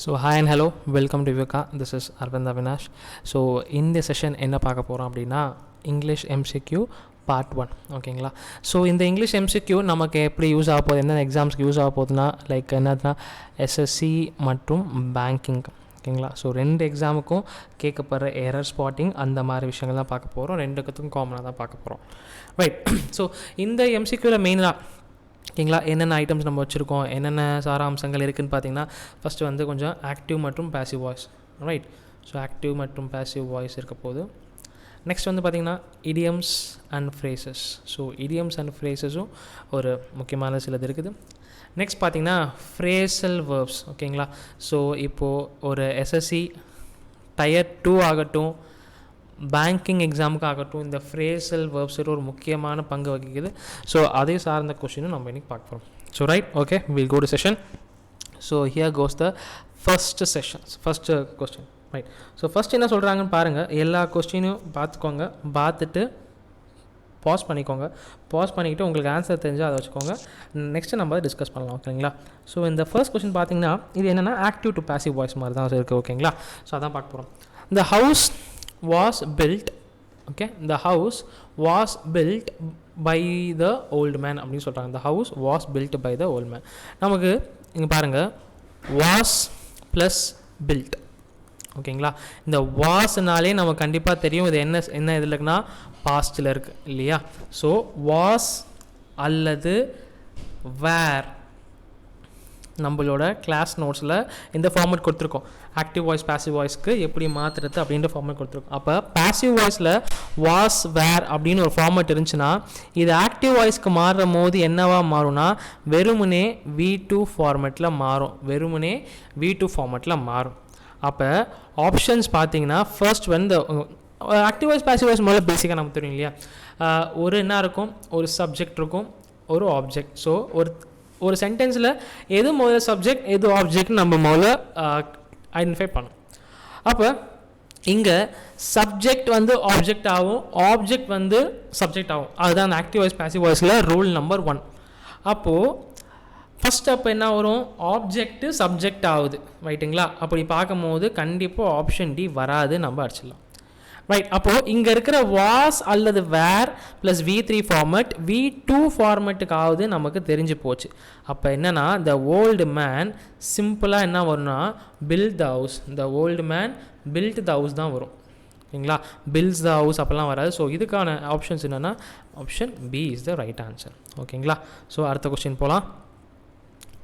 So hi and hello, welcome to Viveka. This is Arvind Avinash. So in this session என்ன பார்க்க போகிறோம் அப்படின்னா English MCQ part 1 ஓகேங்களா. So இந்த English MCQ நமக்கு எப்படி யூஸ் ஆக போகுது, என்னென்ன எக்ஸாம்ஸ்க்கு யூஸ் ஆக போகுதுன்னா லைக் என்னதுன்னா எஸ்எஸ்சி மற்றும் பேங்கிங் ஓகேங்களா. ஸோ ரெண்டு எக்ஸாமுக்கும் கேட்கப்படுற எரர் ஸ்பாட்டிங் அந்த மாதிரி விஷயங்கள் தான் பார்க்க போகிறோம். ரெண்டுக்கும் காமனாக தான் பார்க்க போகிறோம். ரைட். ஸோ இந்த எம்சிக்யூவில் மெயினாக ஓகேங்களா என்னென்ன ஐட்டம்ஸ் நம்ம வச்சுருக்கோம், என்னென்ன சாராம்சங்கள் இருக்குதுன்னு பார்த்தீங்கன்னா ஃபஸ்ட்டு வந்து கொஞ்சம் ஆக்டிவ் மற்றும் passive voice. Right. So active மற்றும் பேசிவ் வாய்ஸ் இருக்க போது. நெக்ஸ்ட் வந்து பார்த்திங்கன்னா idioms and phrases. So idioms and ஃப்ரேசஸும் ஒரு முக்கியமான சிலது இருக்குது. நெக்ஸ்ட் பார்த்திங்கன்னா ஃப்ரேசல் வேர்ப்ஸ் ஓகேங்களா. ஸோ இப்போது ஒரு எஸ்எஸ்சி டயர் 2 ஆகட்டும், பேங்கிங் எக்ஸாமுக்கு ஆகட்டும், இந்த ஃப்ரேசல் வேர்ப்ஸோட ஒரு முக்கியமான பங்கு வகிக்குது. ஸோ அதே சார்ந்த கொஸ்டினும் நம்ம இன்றைக்கி பார்க்க போகிறோம். So right, okay, will go to session. So here goes the first sessions, first question. Right. So first என்ன சொல்கிறாங்கன்னு பாருங்கள். எல்லா கொஸ்டினையும் பார்த்துக்கோங்க, பார்த்துட்டு பாஸ் பண்ணிக்கோங்க. பாஸ் பண்ணிக்கிட்டு உங்களுக்கு ஆன்சர் தெரிஞ்சால் அதை வச்சுக்கோங்க. நெக்ஸ்ட்டு நம்ம அதை டிஸ்கஸ் பண்ணலாம் ஓகேங்களா. ஸோ இந்த ஃபர்ஸ்ட் கொஸ்டின் பார்த்தீங்கன்னா இது என்னென்னா ஆக்டிவ் டு பேசிவ் வாய்ஸ் மாதிரி தான் இருக்குது ஓகேங்களா. ஸோ அதான் பார்க்க போகிறோம். The house was built, okay, the house was built by the old man அப்படின்னு சொல்கிறாங்க. the house was built by the old man. நமக்கு இங்கே பாருங்கள் was ப்ளஸ் built ஓகேங்களா. இந்த வாஸ்னாலே நமக்கு கண்டிப்பாக தெரியும் இது என்ன இதில் இருக்குன்னா பாஸ்டில் இருக்குது இல்லையா. ஸோ வாஸ் அல்லது வேர் நம்மளோட கிளாஸ் நோட்ஸில் இந்த ஃபார்மேட் கொடுத்துருக்கோம். ஆக்டிவ் வாய்ஸ் பேசிவ் வாய்ஸ்க்கு எப்படி மாற்றுறது அப்படின்ற ஃபார்மேட் கொடுத்துருக்கோம். அப்போ பேசிவ் வாய்ஸில் வாஸ் வேர் அப்படின்னு ஒரு ஃபார்மேட் இருந்துச்சுன்னா இது ஆக்டிவ் வாய்ஸ்க்கு மாறுற போது என்னவா மாறும்னா வெறுமனே V2 ஃபார்மேட்டில் மாறும். வெறுமனே V2 ஃபார்மேட்டில் மாறும். அப்போ ஆப்ஷன்ஸ் பார்த்தீங்கன்னா ஃபர்ஸ்ட் வந்து ஆக்டிவ் வாய்ஸ் பேசிவ் வாய்ஸ் முதல்ல பேசிக்காக நமக்கு தெரியும் இல்லையா. ஒரு என்ன இருக்கும், ஒரு சப்ஜெக்ட் இருக்கும், ஒரு ஆப்ஜெக்ட். ஸோ ஒரு சென்டென்ஸில் எது முதல்ல சப்ஜெக்ட் எது ஆப்ஜெக்ட் நம்ம முதல்ல ஐடென்டிஃபை பண்ணணும். அப்போ இங்கே சப்ஜெக்ட் வந்து ஆப்ஜெக்ட் ஆகும், ஆப்ஜெக்ட் வந்து சப்ஜெக்ட் ஆகும். அதுதான் அந்த ஆக்டிவ் வாய்ஸ் பேசிவ் வாய்ஸில் ரூல் நம்பர் 1. அப்போது ஃபஸ்ட் அப்போ என்ன வரும், ஆப்ஜெக்ட்டு சப்ஜெக்ட் ஆகுது ரைட்டுங்களா. அப்படி பார்க்கும்போது கண்டிப்பாக ஆப்ஷன் டி வராது, நம்ம அடிச்சிடலாம். ரைட். அப்போது இங்கே இருக்கிற வாஸ் அல்லது வேர் ப்ளஸ் V3 ஃபார்மேட் V2 ஃபார்மேட்டுக்கு ஆகுது நமக்கு தெரிஞ்சு போச்சு. அப்போ என்னென்னா த ஓல்டு மேன் சிம்பிளாக என்ன வரும்னா build the house. The old man build the house தான் வரும் ஓகேங்களா. பில்ட்ஸ் த ஹவுஸ் அப்போல்லாம் வராது. ஸோ இதுக்கான ஆப்ஷன்ஸ் என்னென்னா option B is the right answer ஓகேங்களா. ஸோ அடுத்த கொஸ்டின் போகலாம்.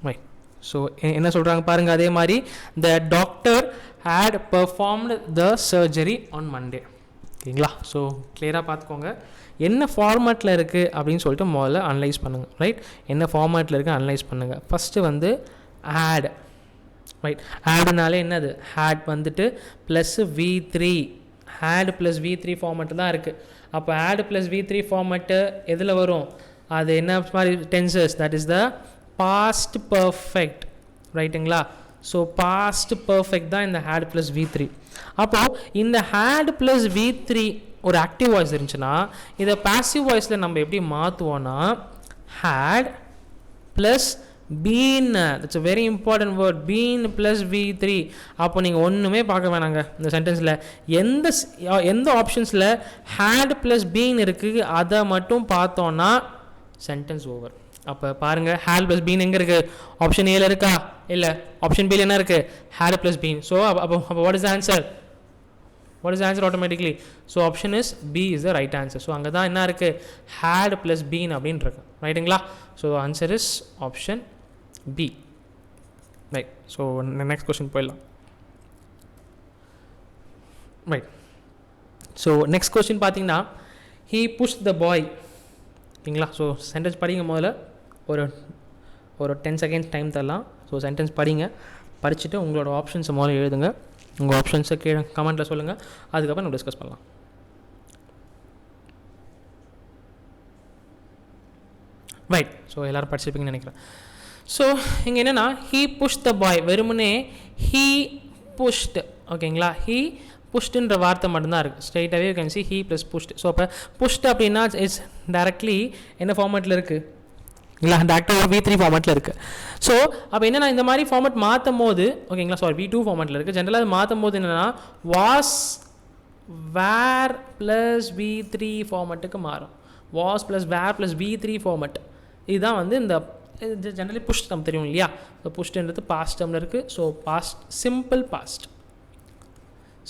ரைட். ஸோ என்ன சொல்கிறாங்க பாருங்கள். அதே மாதிரி the doctor had performed the surgery on Monday ஓகேங்களா. ஸோ கிளியராக பார்த்துக்கோங்க என்ன ஃபார்மேட்டில் இருக்குது அப்படின்னு சொல்லிட்டு முதல்ல அனலைஸ் பண்ணுங்கள். ரைட். என்ன ஃபார்மேட்டில் இருக்குது அனலைஸ் பண்ணுங்கள். ஃபஸ்ட்டு வந்து ஆட். ரைட். ஆடுனாலே என்னது ஹேட் வந்துட்டு plus V3 had plus V3 format தான் இருக்குது. அப்போ ஆட் ப்ளஸ் V3 ஃபார்மேட்டு எதில் வரும், அது என்ன மாதிரி tenses, that is the past perfect ரைட்டுங்களா. ஸோ பாஸ்ட் பர்ஃபெக்ட் தான் இந்த ஹேட் ப்ளஸ் V3. அப்போது இந்த ஹேட் ப்ளஸ் V3 ஒரு ஆக்டிவ் வாய்ஸ் இருந்துச்சுன்னா இதை பாசிவ் வாய்ஸில் நம்ம எப்படி மாற்றுவோன்னா had plus been. That's a very important word, been plus V3. அப்போ நீங்கள் ஒன்றுமே பார்க்க வேணாங்க இந்த சென்டென்ஸில். எந்த ஆப்ஷன்ஸில் ஹேட் ப்ளஸ் பீன் இருக்குது அதை மட்டும் பார்த்தோன்னா சென்டென்ஸ் ஓவர். அப்போ பாருங்கள் ஹேட் ப்ளஸ் பீன் எங்கே இருக்குது, ஆப்ஷன் ஏல இருக்கா, இல்லை ஆப்ஷன் பியில் என்ன இருக்குது ஹேட் ப்ளஸ் பீன். ஸோ அப்போ what is the answer, what is answer automatically. So option is B is the right answer. So அங்கே தான் என்ன இருக்குது ஹேட் ப்ளஸ் பீன் அப்படின்னு இருக்கு ரைட்டுங்களா. So answer is option B. Right. So next question போயிடலாம். Right. So next question பார்த்தீங்கன்னா he push the boy ஓகேங்களா. ஸோ சென்டென்ஸ் படிங்க முதல்ல ஒரு 10 செகண்ட்ஸ் டைம் தரலாம். ஸோ சென்டென்ஸ் படிங்க, படிச்சுட்டு உங்களோட ஆப்ஷன்ஸை முதல்ல எழுதுங்க. உங்கள் ஆப்ஷன்ஸை கீழே கமெண்ட்டில் சொல்லுங்கள், அதுக்கப்புறம் நம்ம டிஸ்கஸ் பண்ணலாம். ரைட். ஸோ எல்லோரும் படிச்சிருப்பீங்கன்னு நினைக்கிறேன். ஸோ இங்கே என்னென்னா ஹீ புஷ் த பாய் வெறுமனே ஹீ புஷ்ட் ஓகேங்களா. ஹீ புஷ்டுன்ற வார்த்தை மட்டும்தான் இருக்குது. ஸ்ட்ரைட்டாகவே you can see he plus pushed. So அப்போ புஷ்ட் அப்படின்னா இட்ஸ் டைரக்ட்லி என்ன ஃபார்மேட்டில் இருக்குது, இல்லை அந்த ஆக்டிவ் V3 ஃபார்மேட்டில் இருக்குது. ஸோ அப்போ என்னென்னா இந்த மாதிரி ஃபார்மேட் மாற்றும் போது ஓகேங்களா, சாரி V2 ஃபார்மேட்டில் இருக்குது. ஜென்ரலாக அது மாற்றும் போது என்னென்னா வாஸ் வேர் ப்ளஸ் V3 ஃபார்மேட்டுக்கு மாறும். Was plus were plus V3 format இதுதான் வந்து இந்த ஜென்ரலி புஷ் நம்ம தெரியும் இல்லையா. ஸோ புஷ்டுன்றது பாஸ்ட் டேர்மில் இருக்குது. So past simple past.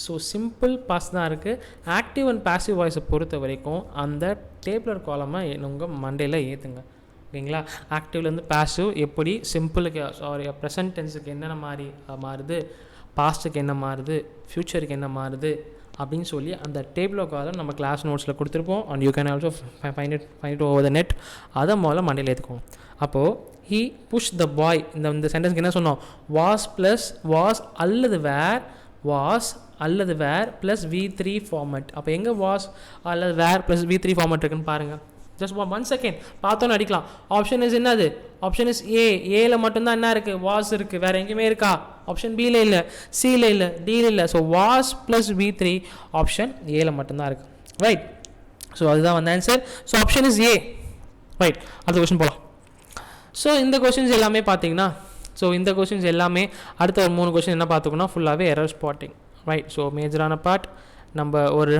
So simple past தான் இருக்குது. ஆக்டிவ் அண்ட் பாசிவ் வாய்ஸை பொறுத்த வரைக்கும் அந்த டேபிளர் காலமை உங்கள் மண்டேயில் ஏற்றுங்க ஓகேங்களா. ஆக்டிவ்லேருந்து பாசிவ் எப்படி சிம்பிளுக்கு சாரி ப்ரெசன்ட் டென்ஸுக்கு என்னென்ன மாதிரி மாறுது, பாஸ்ட்டுக்கு என்ன மாறுது, ஃப்யூச்சருக்கு என்ன மாறுது அப்படின்னு சொல்லி அந்த டேபிள் ஆஃப் காலம் நம்ம கிளாஸ் நோட்ஸில் கொடுத்துருப்போம். And you can also find it over the net. அதை முதல்ல மண்டையில் ஏற்றுக்கோங்க. அப்போது ஹீ புஷ் த பாய் இந்த சென்டென்ஸ்க்கு என்ன சொன்னோம், வாஸ் ப்ளஸ் வாஸ் அல்லது வேர், வாஸ் அல்லது வேர் ப்ளஸ் V3 ஃபார்மேட். அப்போ எங்கே வாஸ் அல்லது வேர் ப்ளஸ் V3 ஃபார்மேட் இருக்குன்னு பாருங்கள். ஜஸ்ட் 1 செகண்ட் பார்த்தோன்னு அடிக்கலாம். ஆப்ஷன் இஸ் என்னது, ஆப்ஷன் இஸ் ஏல மட்டும்தான் என்ன இருக்குது, வாஸ் இருக்குது. வேறு எங்கேயுமே இருக்கா, ஆப்ஷன் பியில் இல்லை, சியில் இல்லை, டியில் இல்லை. So was plus V3 option ஏல மட்டும்தான் இருக்குது. ரைட். ஸோ அதுதான் வந்து answer. So option is a. Right. அடுத்த கொஸ்டின் போகலாம். ஸோ இந்த கொஸ்டின்ஸ் எல்லாமே பார்த்தீங்கன்னா இந்த கொஸ்டின்ஸ் எல்லாமே அடுத்த ஒரு 3 கொஸ்டின் என்ன பார்த்துக்கணும், ஃபுல்லாகவே எரர் ஸ்பாட்டிங். ரைட். ஸோ மேஜரான பார்ட் நம்ம ஒரு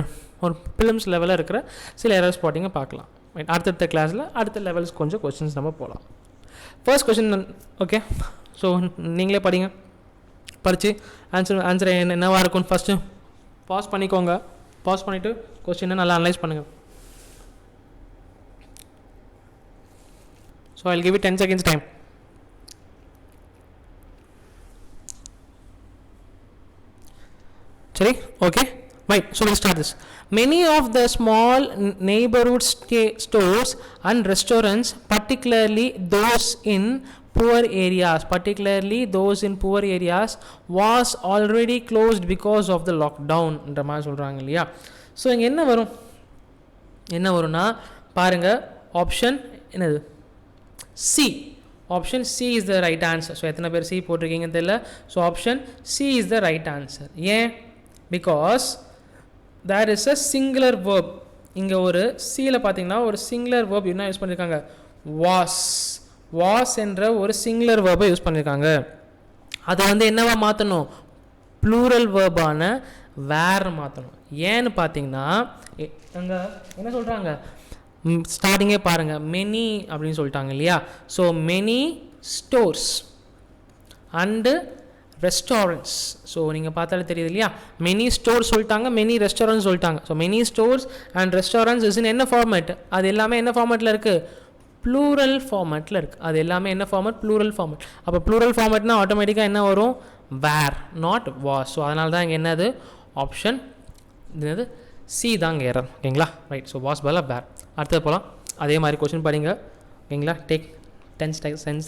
ஃபிலிம்ஸ் லெவலில் இருக்கிற சில எரர் ஸ்பாட்டிங்கை பார்க்கலாம். ரைட். அடுத்தடுத்த கிளாஸில் அடுத்த லெவல்ஸ் கொஞ்சம் கொஸ்டின்ஸ் நம்ம போகலாம். First question okay. ஸோ நீங்களே படிங்க, படித்து ஆன்சர் என்னவாக இருக்கும்னு ஃபஸ்ட்டு பாஸ் பண்ணிக்கோங்க. பாஸ் பண்ணிவிட்டு கொஸ்டினை நல்லா அனலைஸ் பண்ணுங்கள். So I'll give it 10 seconds time. Sorry? Okay. Right. So we'll start this. Many of the small neighborhood stores and restaurants, particularly those in poor areas, was already closed because of the lockdown. என்ற மாதிரி சொல்கிறாங்க இல்லையா. So இங்கே என்ன வரும்னா பாருங்கள், option என்னது, C. Option C is the right answer. So எத்தனை பேர் C போட்டிருக்கீங்கன்னு தெரியல. So option C is the right answer. ஏன்? Because there is a singular verb. இங்கே ஒரு Cயில் பார்த்தீங்கன்னா ஒரு சிங்குலர் verb என்ன யூஸ் பண்ணியிருக்காங்க, வாஸ் என்ற ஒரு சிங்குலர் verb யூஸ் பண்ணியிருக்காங்க. அதை வந்து என்னவா மாற்றணும், ப்ளூரல் வேர்பான வேர் மாற்றணும். ஏன்னு பார்த்தீங்கன்னா அங்கே என்ன சொல்கிறாங்க, ஸ்டார்டிங்கே பாருங்கள், மெனி அப்படின்னு சொல்லிட்டாங்க இல்லையா. So many stores and restaurants. So நீங்கள் பார்த்தாலே தெரியுது இல்லையா, மெனி ஸ்டோர்ஸ் சொல்லிட்டாங்க, மெனி ரெஸ்டாரண்ட்ஸ் சொல்லிட்டாங்க. So many stores and restaurants is in என்ன ஃபார்மேட், அது எல்லாமே என்ன ஃபார்மேட்டில் இருக்குது, ப்ளூரல் ஃபார்மேட்டில் இருக்குது. அது எல்லாமே என்ன ஃபார்மேட், ப்ளூரல் ஃபார்மேட். அப்போ ப்ளூரல் ஃபார்மேட்னா ஆட்டோமேட்டிக்காக என்ன வரும், வேர், நாட் வாஸ். ஸோ அதனால தான் இங்கே என்னது ஆப்ஷன் என்னது சி தாங்க எரர். ஓகேங்களா. ரைட். ஸோ வாஸ் பதிலாக வேர். அடுத்தது போகலாம். அதே மாதிரி கொஸ்டின் படிங்க ஓகேங்களா. Take 10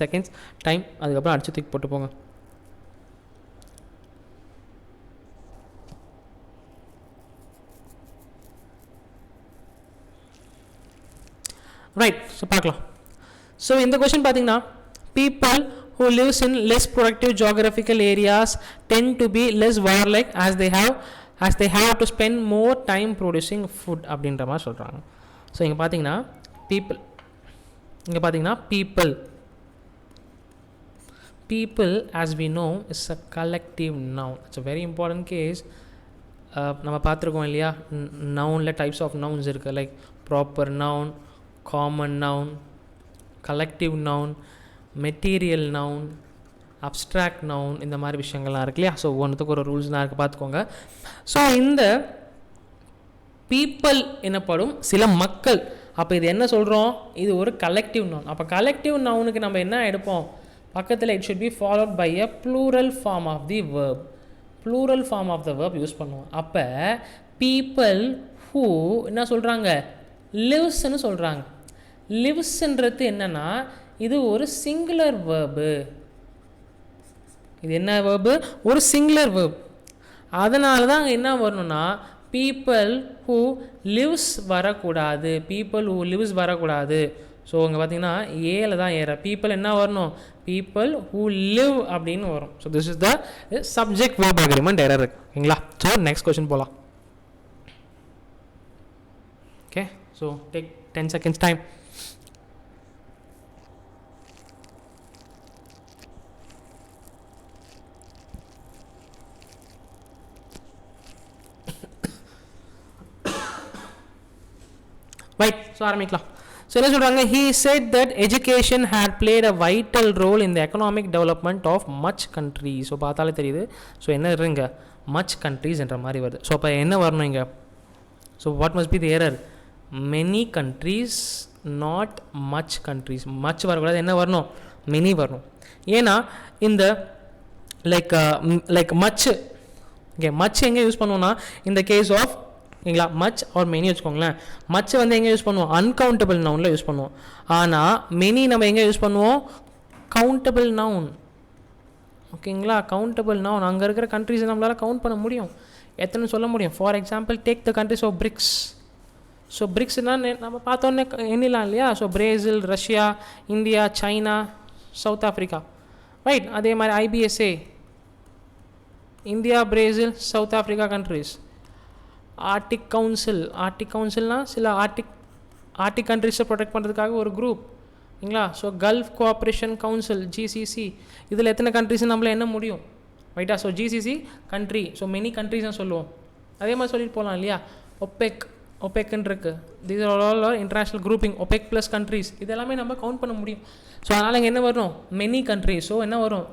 seconds time. அதுக்கப்புறம் அடிச்சு தூக்கி போட்டு போங்க. ரைட். ஸோ பார்க்கலாம். ஸோ இந்த கொஸ்டின் பார்த்தீங்கன்னா, people who lives in less productive geographical areas tend to be less warlike as they have to spend more time producing food அப்படின்ற மாதிரி சொல்கிறாங்க. ஸோ இங்கே பார்த்தீங்கன்னா people as we know is a collective noun. It's a very important case. நம்ம பார்த்துருக்கோம் இல்லையா, நவுனில் types of nouns இருக்குது. Like proper noun, common noun, collective noun, material noun, abstract noun, இந்த மாதிரி விஷயங்கள்லாம் இருக்கு இல்லையா. ஸோ ஒன்றுத்துக்கு ஒரு ரூல்ஸ்லாம் இருக்குது, பார்த்துக்கோங்க. ஸோ இந்த பீப்பிள் எனப்படும் சில மக்கள். அப்போ இது என்ன சொல்கிறோம், இது ஒரு கலெக்டிவ் நவுன். அப்போ கலெக்டிவ் நவுனுக்கு நம்ம என்ன எடுப்போம், பக்கத்தில் it should be followed by a plural form of the verb. Plural form of the verb use பண்ணுவோம். அப்போ பீப்பிள் ஹூ என்ன சொல்கிறாங்க, லிவ்ஸ்ன்னு சொல்கிறாங்க. லிவ்ஸ்ன்றது என்னென்னா இது ஒரு சிங்குலர் வேர்பு. இது என்ன வேர்பு, ஒரு சிங்குலர் வேர்ப். அதனால தான் அங்கே என்ன வரணும்னா பீப்பிள் ஹூ லிவ்ஸ் வரக்கூடாது, பீப்புள் ஹூ லிவ்ஸ் வரக்கூடாது. ஸோ இங்கே பார்த்தீங்கன்னா ஏல தான் ஏற, பீப்புள் என்ன வரணும், பீப்புள் ஹூ லிவ் அப்படின்னு வரும். So this is the subject verb agreement error இருக்குங்களா. ஸோ நெக்ஸ்ட் கொஸ்டின் போகலாம். Okay. So take 10 seconds time. So ஆரம்பிக்கலாம். ஸோ என்ன சொல்கிறாங்க, he said that education had played a vital role in the economic development of much countries. So பார்த்தாலே தெரியுது. So என்ன இருங்க much countries என்ற மாதிரி வருது. ஸோ அப்போ என்ன வரணும் இங்கே, so what must be the error, many countries not much countries. much வரக்கூடாது, என்ன வரணும், many வரணும். ஏன்னா இந்த லைக் மச், ஓகே மச் எங்கே யூஸ் பண்ணுவோம்னா இந்த கேஸ் ஆஃப் ஓகேங்களா மச் ஆர் மெனி வச்சுக்கோங்களேன். மச் வந்து எங்கே யூஸ் பண்ணுவோம், அன்கவுண்டபிள் நவுனில் யூஸ் பண்ணுவோம். ஆனால் மெனி நம்ம எங்கே யூஸ் பண்ணுவோம், கவுண்டபிள் நவுன். ஓகேங்களா, கவுண்டபிள் நவுன். அங்கே இருக்கிற கண்ட்ரிஸை நம்மளால் கவுண்ட் பண்ண முடியும், எத்தனை சொல்ல முடியும். For example take the countries of BRICS. So பிரிக்ஸ்னால் நம்ம பார்த்தோன்னே எண்ணிலாம் இல்லையா. So Brazil, Russia, India, China, South Africa, right. அதே மாதிரி IBSA, India, Brazil, South Africa countries. Arctic council, Arctic கவுன்சில்னால் சில ஆர்டிக் கண்ட்ரிஸை ப்ரொடெக்ட் பண்ணுறதுக்காக ஒரு குரூப், ஓகேங்களா. So Gulf cooperation council, GCC. இதில் எத்தனை கண்ட்ரிஸ் நம்மள என்ன முடியும், ரைட்டா. So GCC country, so many countries தான் சொல்லுவோம். அதே மாதிரி சொல்லிட்டு போகலாம் இல்லையா. ஒப்பெக், ஒப்பெக்குன்னு இருக்குது. These are all international grouping, OPEC plus countries. இது எல்லாமே நம்ம கவுண்ட் பண்ண முடியும். ஸோ அதனால் இங்கே என்ன வரும், மெனி கண்ட்ரிஸ். ஸோ என்ன வரும்,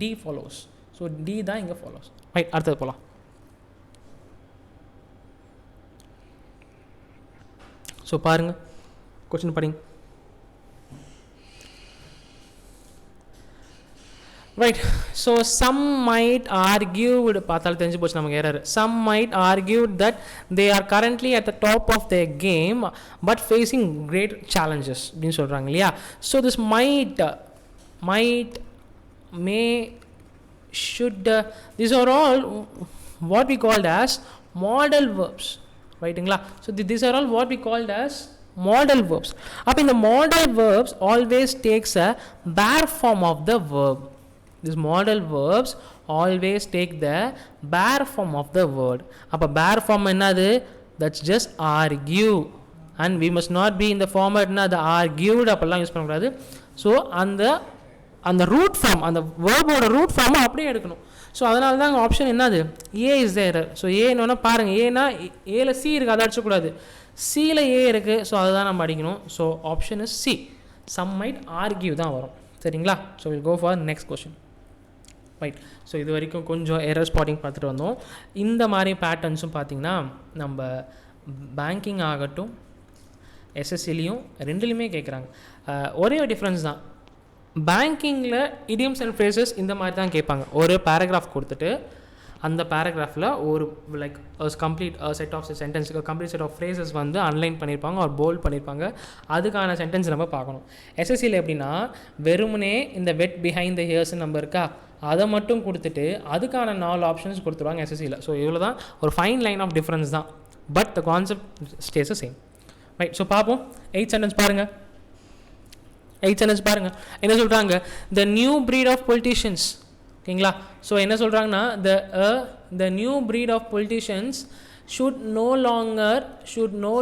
டி ஃபாலோஸ். ஸோ டி தான் இங்கே ஃபாலோஸ், ரைட். அடுத்தது போகலாம். ஸோ பாருங்கள், கொஸ்டின் படிங்க. Right. So some might argue, பார்த்தாலும் தெரிஞ்சு போச்சு நமக்கு error. Some might argue that they are currently at the top of the game but facing great challenges அப்படின்னு சொல்கிறாங்க இல்லையா. So this might may should these are all what we called as modal verbs, ரைட்டுங்களா. So these are all what we called as modal verbs. அப்போ இந்த modal verbs always takes a bare form of the verb. These modal verbs always take the bare form of the word. அப்போ bare form என்னது, that's just argue, and we must not be in the format the argued அப்பெல்லாம் use பண்ணக்கூடாது. So அந்த root form, அந்த வேர்போட root ஃபார்மை அப்படியே எடுக்கணும். So அதனால தான் ஆப்ஷன் என்னது, ஏ இஸ் தேர். ஸோ ஏ என்னன்னா பாருங்கள், ஏன்னா ஏல சி இருக்குது, அதை அடிச்சக்கூடாது. சியில் ஏ இருக்குது, ஸோ அதுதான் நம்ம அடிக்கணும். So option is C, some might argue தான் வரும். சரிங்களா. So will go for next question, right. So இது வரைக்கும் கொஞ்சம் எரர் ஸ்பாட்டிங் பார்த்துட்டு வந்தோம். இந்த மாதிரி பேட்டர்ன்ஸும் பார்த்திங்கன்னா நம்ம பேங்கிங் ஆகட்டும், எஸ்எஸ்சிலையும் ரெண்டுலேயுமே கேட்குறாங்க. ஒரே ஒரு டிஃப்ரென்ஸ் தான், பேங்கிங்கில் இடியம்ஸ் அண்ட் ஃப்ரேசஸ் இந்த மாதிரி தான் கேட்பாங்க. ஒரு பேராகிராஃப் கொடுத்துட்டு அந்த பேராகிராஃபில் ஒரு லைக் கம்ப்ளீட் செட் ஆஃப் சென்டென்ஸுக்கு கம்ப்ளீட் செட் ஆஃப் ஃப்ரேசஸ் வந்து அன்லைன் பண்ணியிருப்பாங்க, ஒரு போல்ட் பண்ணியிருப்பாங்க. அதுக்கான சென்டென்ஸ் நம்ம பார்க்கணும். எஸ்எஸ்சியில் எப்படின்னா வெறுமனே இந்த வெட் பிஹைண்ட் த ஹியர்ஸ் நம்ம இருக்கா, அதை மட்டும் கொடுத்துட்டு அதுக்கான 4 ஆப்ஷன்ஸ் கொடுத்துருவாங்க எஸ்எஸ்சியில். ஸோ இவ்வளோ தான் ஒரு ஃபைன் லைன் ஆஃப் டிஃப்ரென்ஸ் தான், but the concept stays same, right. So பார்ப்போம். 8th சென்டென்ஸ் பாருங்கள். 8th சென்டென்ஸ் பாருங்கள், என்ன சொல்கிறாங்க, the new breed of politicians, ஓகேங்களா. ஸோ என்ன சொல்கிறாங்கன்னா the new breed of politicians should no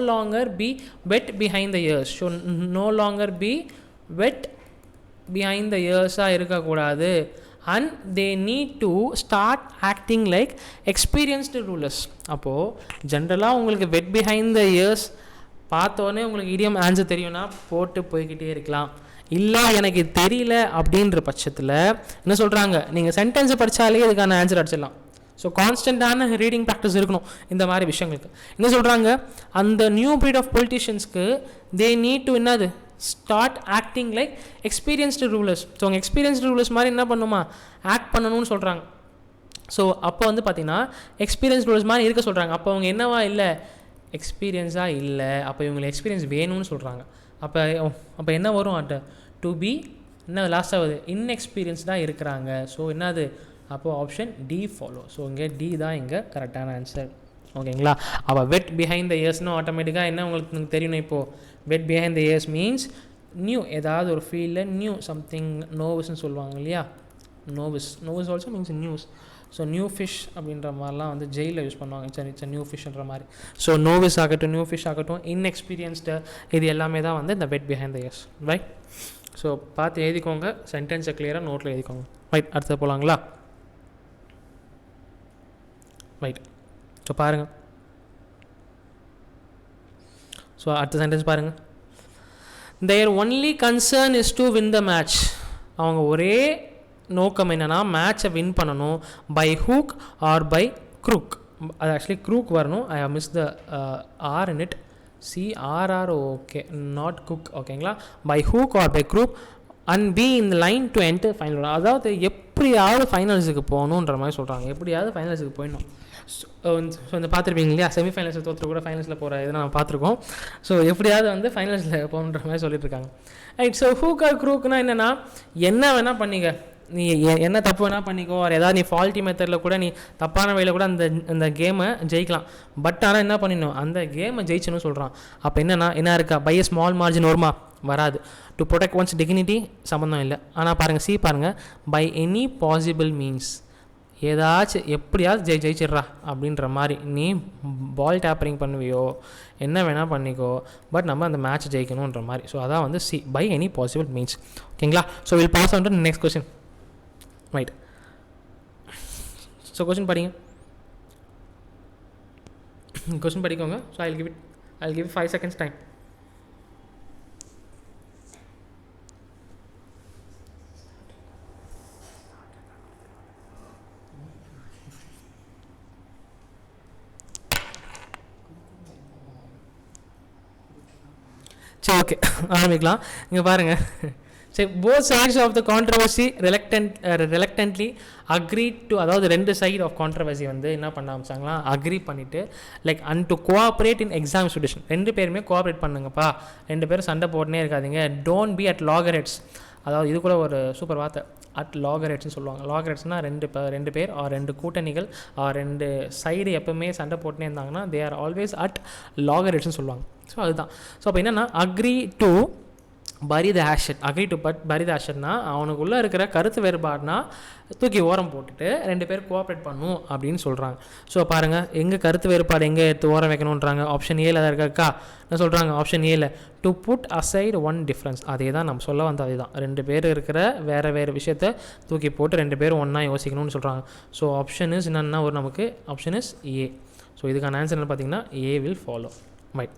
longer be wet behind the ears, should no longer be wet behind the ears இருக்கக்கூடாது. and they need to start acting like experienced rulers. அப்போது ஜென்ரலாக உங்களுக்கு வெட் behind the years பார்த்தோன்னே உங்களுக்கு இடியம் answer தெரியும்னா போட்டு போய்கிட்டே இருக்கலாம். இல்லை எனக்கு தெரியல அப்படின்ற பட்சத்தில் என்ன சொல்கிறாங்க, நீங்கள் சென்டென்ஸை படித்தாலே இதுக்கான ஆன்சர் அடிச்சிடலாம். ஸோ கான்ஸ்டண்ட்டான ரீடிங் ப்ராக்டிஸ் இருக்கணும் இந்த மாதிரி விஷயங்களுக்கு. என்ன சொல்கிறாங்க, அந்த நியூ ப்ரீட் ஆஃப் பொலிட்டிஷியன்ஸ்க்கு தே நீட் டு என்னது start acting like experienced rulers. So அவங்க எக்ஸ்பீரியன்ஸ்டு ரூலர்ஸ் மாதிரி என்ன பண்ணணுமா ஆக்ட் பண்ணணும்னு சொல்கிறாங்க. ஸோ அப்போ வந்து பார்த்திங்கன்னா எக்ஸ்பீரியன்ஸ் ரூலர்ஸ் மாதிரி இருக்க சொல்கிறாங்க. அப்போ அவங்க என்னவா இல்லை, எக்ஸ்பீரியன்ஸாக இல்லை. அப்போ இவங்களுக்கு எக்ஸ்பீரியன்ஸ் வேணும்னு சொல்கிறாங்க. அப்போ என்ன வரும், அட் டு பி என்ன லாஸ்ட் ஆகுது, இன்எக்ஸ்பீரியன்ஸ்டாக இருக்கிறாங்க. ஸோ என்னது, அப்போது ஆப்ஷன் டி ஃபாலோ. ஸோ இங்கே டி தான் இங்கே கரெக்டான ஆன்சர், ஓகேங்களா. அப்போ வெட் பிஹைண்ட் த இயர்ஸ்னால் ஆட்டோமேட்டிக்காக என்ன உங்களுக்கு தெரியணும், இப்போது wet behind the ears means new, ஏதாவது ஒரு ஃபீல்டில் நியூ சம்திங், நோவஸ்ன்னு சொல்லுவாங்க இல்லையா. Novice also means news. So new fish அப்படின்ற மாதிரிலாம் வந்து ஜெயிலில் யூஸ் பண்ணுவாங்க. சரி இட்ஸ் நியூ ஃபிஷ்ன்ற மாதிரி. ஸோ நோவிஸ் ஆகட்டும், நியூ ஃபிஷ் ஆகட்டும், இன்எக்ஸ்பீரியன்ஸ்டு, இது எல்லாமே தான் வந்து இந்த wet behind the ears, right. So பார்த்து எழுதிக்கோங்க, சென்டென்ஸை கிளியராக நோட்டில் எழுதிக்கோங்க, ரைட். அடுத்து போகலாங்களா, ரைட். ஸோ பாருங்கள். ஸோ அடுத்த சென்டென்ஸ் பாருங்கள். their only concern is to win the match. அவங்க ஒரே நோக்கம் என்னென்னா மேட்சை வின் பண்ணணும் by hook or by crook. அது ஆக்சுவலி க்ரூக் வரணும். I have miss the R in it. CRR okay, not cook. ஓகேங்களா, by hook or by crook and be in line to enter final. அதாவது எப்படியாவது ஃபைனல்ஸுக்கு போகணுன்ற மாதிரி சொல்கிறாங்க. எப்படியாவது ஃபைனல்ஸுக்கு போயிடணும். ஸோ இந்த பார்த்துருப்பீங்க இல்லையா, செமிஃபைனல்ஸில் தோற்று கூட ஃபைனல்ஸில் போகிற இதெல்லாம் நம்ம பார்த்துருக்கோம். ஸோ எப்படியாவது வந்து ஃபைனல்ஸில் போகணுன்ற மாதிரி சொல்லிட்டு இருக்காங்க. ரைட். ஸோ ஹூக் ஆர் க்ரூக்னா என்னென்னா, என்ன வேணால் பண்ணிக்க, நீ என்ன தப்பு வேணால் பண்ணிக்கோ, ஒரு ஏதாவது நீ ஃபால்ட்டி மெத்தடில் கூட நீ தப்பான வழியில் கூட அந்த கேமை ஜெயிக்கலாம். பட் ஆனால் என்ன பண்ணிடணும், அந்த கேமை ஜெயிச்சணும்னு சொல்கிறான். அப்போ என்ன இருக்கா, பை எ ஸ்மால் மார்ஜின் வருமா? வராது. டு ப்ரொடெக்ட் ஒன்ஸ் டிக்னிட்டி சம்மந்தம் இல்லை. ஆனால் பாருங்கள், பாருங்கள், பை எனி பாசிபிள் மீன்ஸ், ஏதாச்சும் எப்படியாவது ஜெயிச்சிட்றா அப்படின்ற மாதிரி. நீ பால் டேப்பரிங் பண்ணுவியோ, என்ன வேணால் பண்ணிக்கோ, பட் நம்ம அந்த மேட்ச் ஜெயிக்கணுன்ற மாதிரி. ஸோ அதான் வந்து பை எனி பாசிபிள் மீன்ஸ். ஓகேங்களா. So will pass on to next question. Right. So question படிங்க, கொஸ்டின் படிக்கோங்க. So I give 5 seconds time. சரி, ஓகே, ஆரம்பிக்கலாம். இங்கே பாருங்கள். சரி, both sides of the controversy reluctantly agree to, அதாவது ரெண்டு சைடு ஆஃப் கான்ட்ரவர்சி வந்து என்ன பண்ண ஆரம்பிச்சாங்களா, அக்ரி பண்ணிவிட்டு like and to cooperate in exam institution. ரெண்டு பேருமே கோஆப்ரேட் பண்ணுங்கப்பா, ரெண்டு பேரும் சண்டை போட்டுனே இருக்காதிங்க. Don't be at loggerheads. அதாவது இது கூட ஒரு சூப்பர் வார்த்தை, அட் லாகரேட்ஸ்னு சொல்லுவாங்க. லாகரேட்ஸ்னால் ரெண்டு பேர் ஆர் ரெண்டு கூட்டணிகள் ஆர் ரெண்டு சைடு எப்பவுமே சண்டை போட்டுனே இருந்தாங்கன்னா தே ஆர் ஆல்வேஸ் அட் லாகரேட்ஸ்னு சொல்லுவாங்க. ஸோ அதுதான். ஸோ அப்போ என்னென்னா, அக்ரி டு பரி த ஹேஷட். அக்ரி டு பரி த ஹேஷட்னா அவனுக்குள்ளே இருக்கிற கருத்து வேறுபாடுனா தூக்கி ஓரம் போட்டுட்டு ரெண்டு பேர் கோஆப்ரேட் பண்ணும் அப்படின்னு சொல்கிறாங்க. ஸோ பாருங்கள், எங்கே கருத்து வேறுபாடு எங்கே எடுத்து ஓரம் வைக்கணுன்றாங்க. ஆப்ஷன் ஏல தான் இருக்கா என்ன சொல்கிறாங்க, ஆப்ஷன் ஏல to put aside one difference. அதே தான் நம்ம சொல்ல வந்த அதே தான். ரெண்டு பேர் இருக்கிற வேறு விஷயத்த தூக்கி போட்டு ரெண்டு பேரும் ஒன்றா யோசிக்கணும்னு சொல்கிறாங்க. ஸோ ஆப்ஷன் இஸ் என்னென்னா ஒரு நமக்கு ஆப்ஷன் இஸ் ஏ. ஸோ இதுக்கான ஆன்சர் என்ன பார்த்தீங்கன்னா ஏ வில் ஃபாலோ. ரைட்.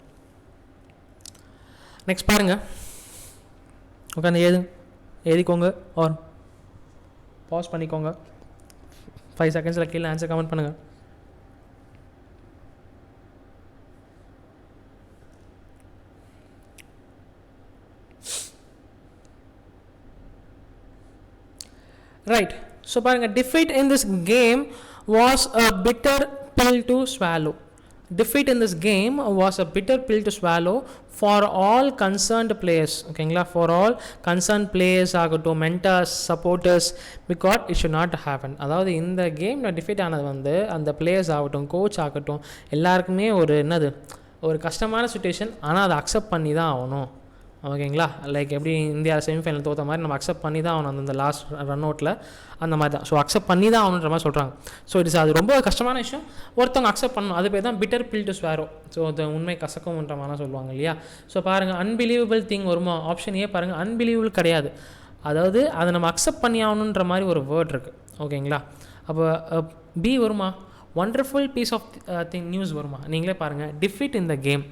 நெக்ஸ்ட் பாருங்கள், உட்காந்து எழுதிக்கோங்க ஆர் பாஸ் பண்ணிக்கோங்க. 5 seconds கீழே ஆன்சர் கமெண்ட் பண்ணுங்கள். ரைட். ஸோ பாருங்கள், defeat in this game was a bitter pill to swallow. Defeat in this game was a bitter pill to swallow for all concerned players. ஓகேங்களா, for all concerned players ஆகட்டும், mentors, supporters, because it should not happen. அதாவது இந்த கேமில் defeat ஆனது வந்து அந்த players ஆகட்டும், coach ஆகட்டும், எல்லாருக்குமே ஒரு கஷ்டமான சுச்சுவேஷன். ஆனால் அதை அக்செப்ட் பண்ணி தான் ஆகணும். ஓகேங்களா, லைக் எப்படி இந்தியா செமிஃபைனல் தோற்ற மாதிரி நம்ம அக்செப்ட் பண்ணி தான் ஆகணும் அந்த லாஸ்ட் ரன் அவுட்டில், அந்த மாதிரி தான். ஸோ அக்செப்ட் பண்ணி தான் ஆகணுன்ற மாதிரி சொல்கிறாங்க. ஸோ அது ரொம்ப கஷ்டமான விஷயம், ஒருத்தவங்க அக்செப்ட் பண்ணணும். அது பேர் தான் பிட்டர் பில் டு ஸ்வாரோ. ஸோ அது உண்மை கசக்கும்ன்ற மாதிரி சொல்லுவாங்க இல்லையா. ஸோ பாருங்கள், அன்பிலீவபிள் திங் வருமா, ஆப்ஷன் ஏ பாருங்கள், அன்பிலீவபிள் கிடையாது. அதாவது அதை நம்ம அக்செப்ட் பண்ணி ஆகணுன்ற மாதிரி ஒரு வேர்ட் இருக்குது. ஓகேங்களா, அப்போ பி வருமா, ஒண்டர்ஃபுல் பீஸ் ஆஃப் நியூஸ் வருமா. நீங்களே பாருங்கள், டிஃபீட் இன் த கேம்,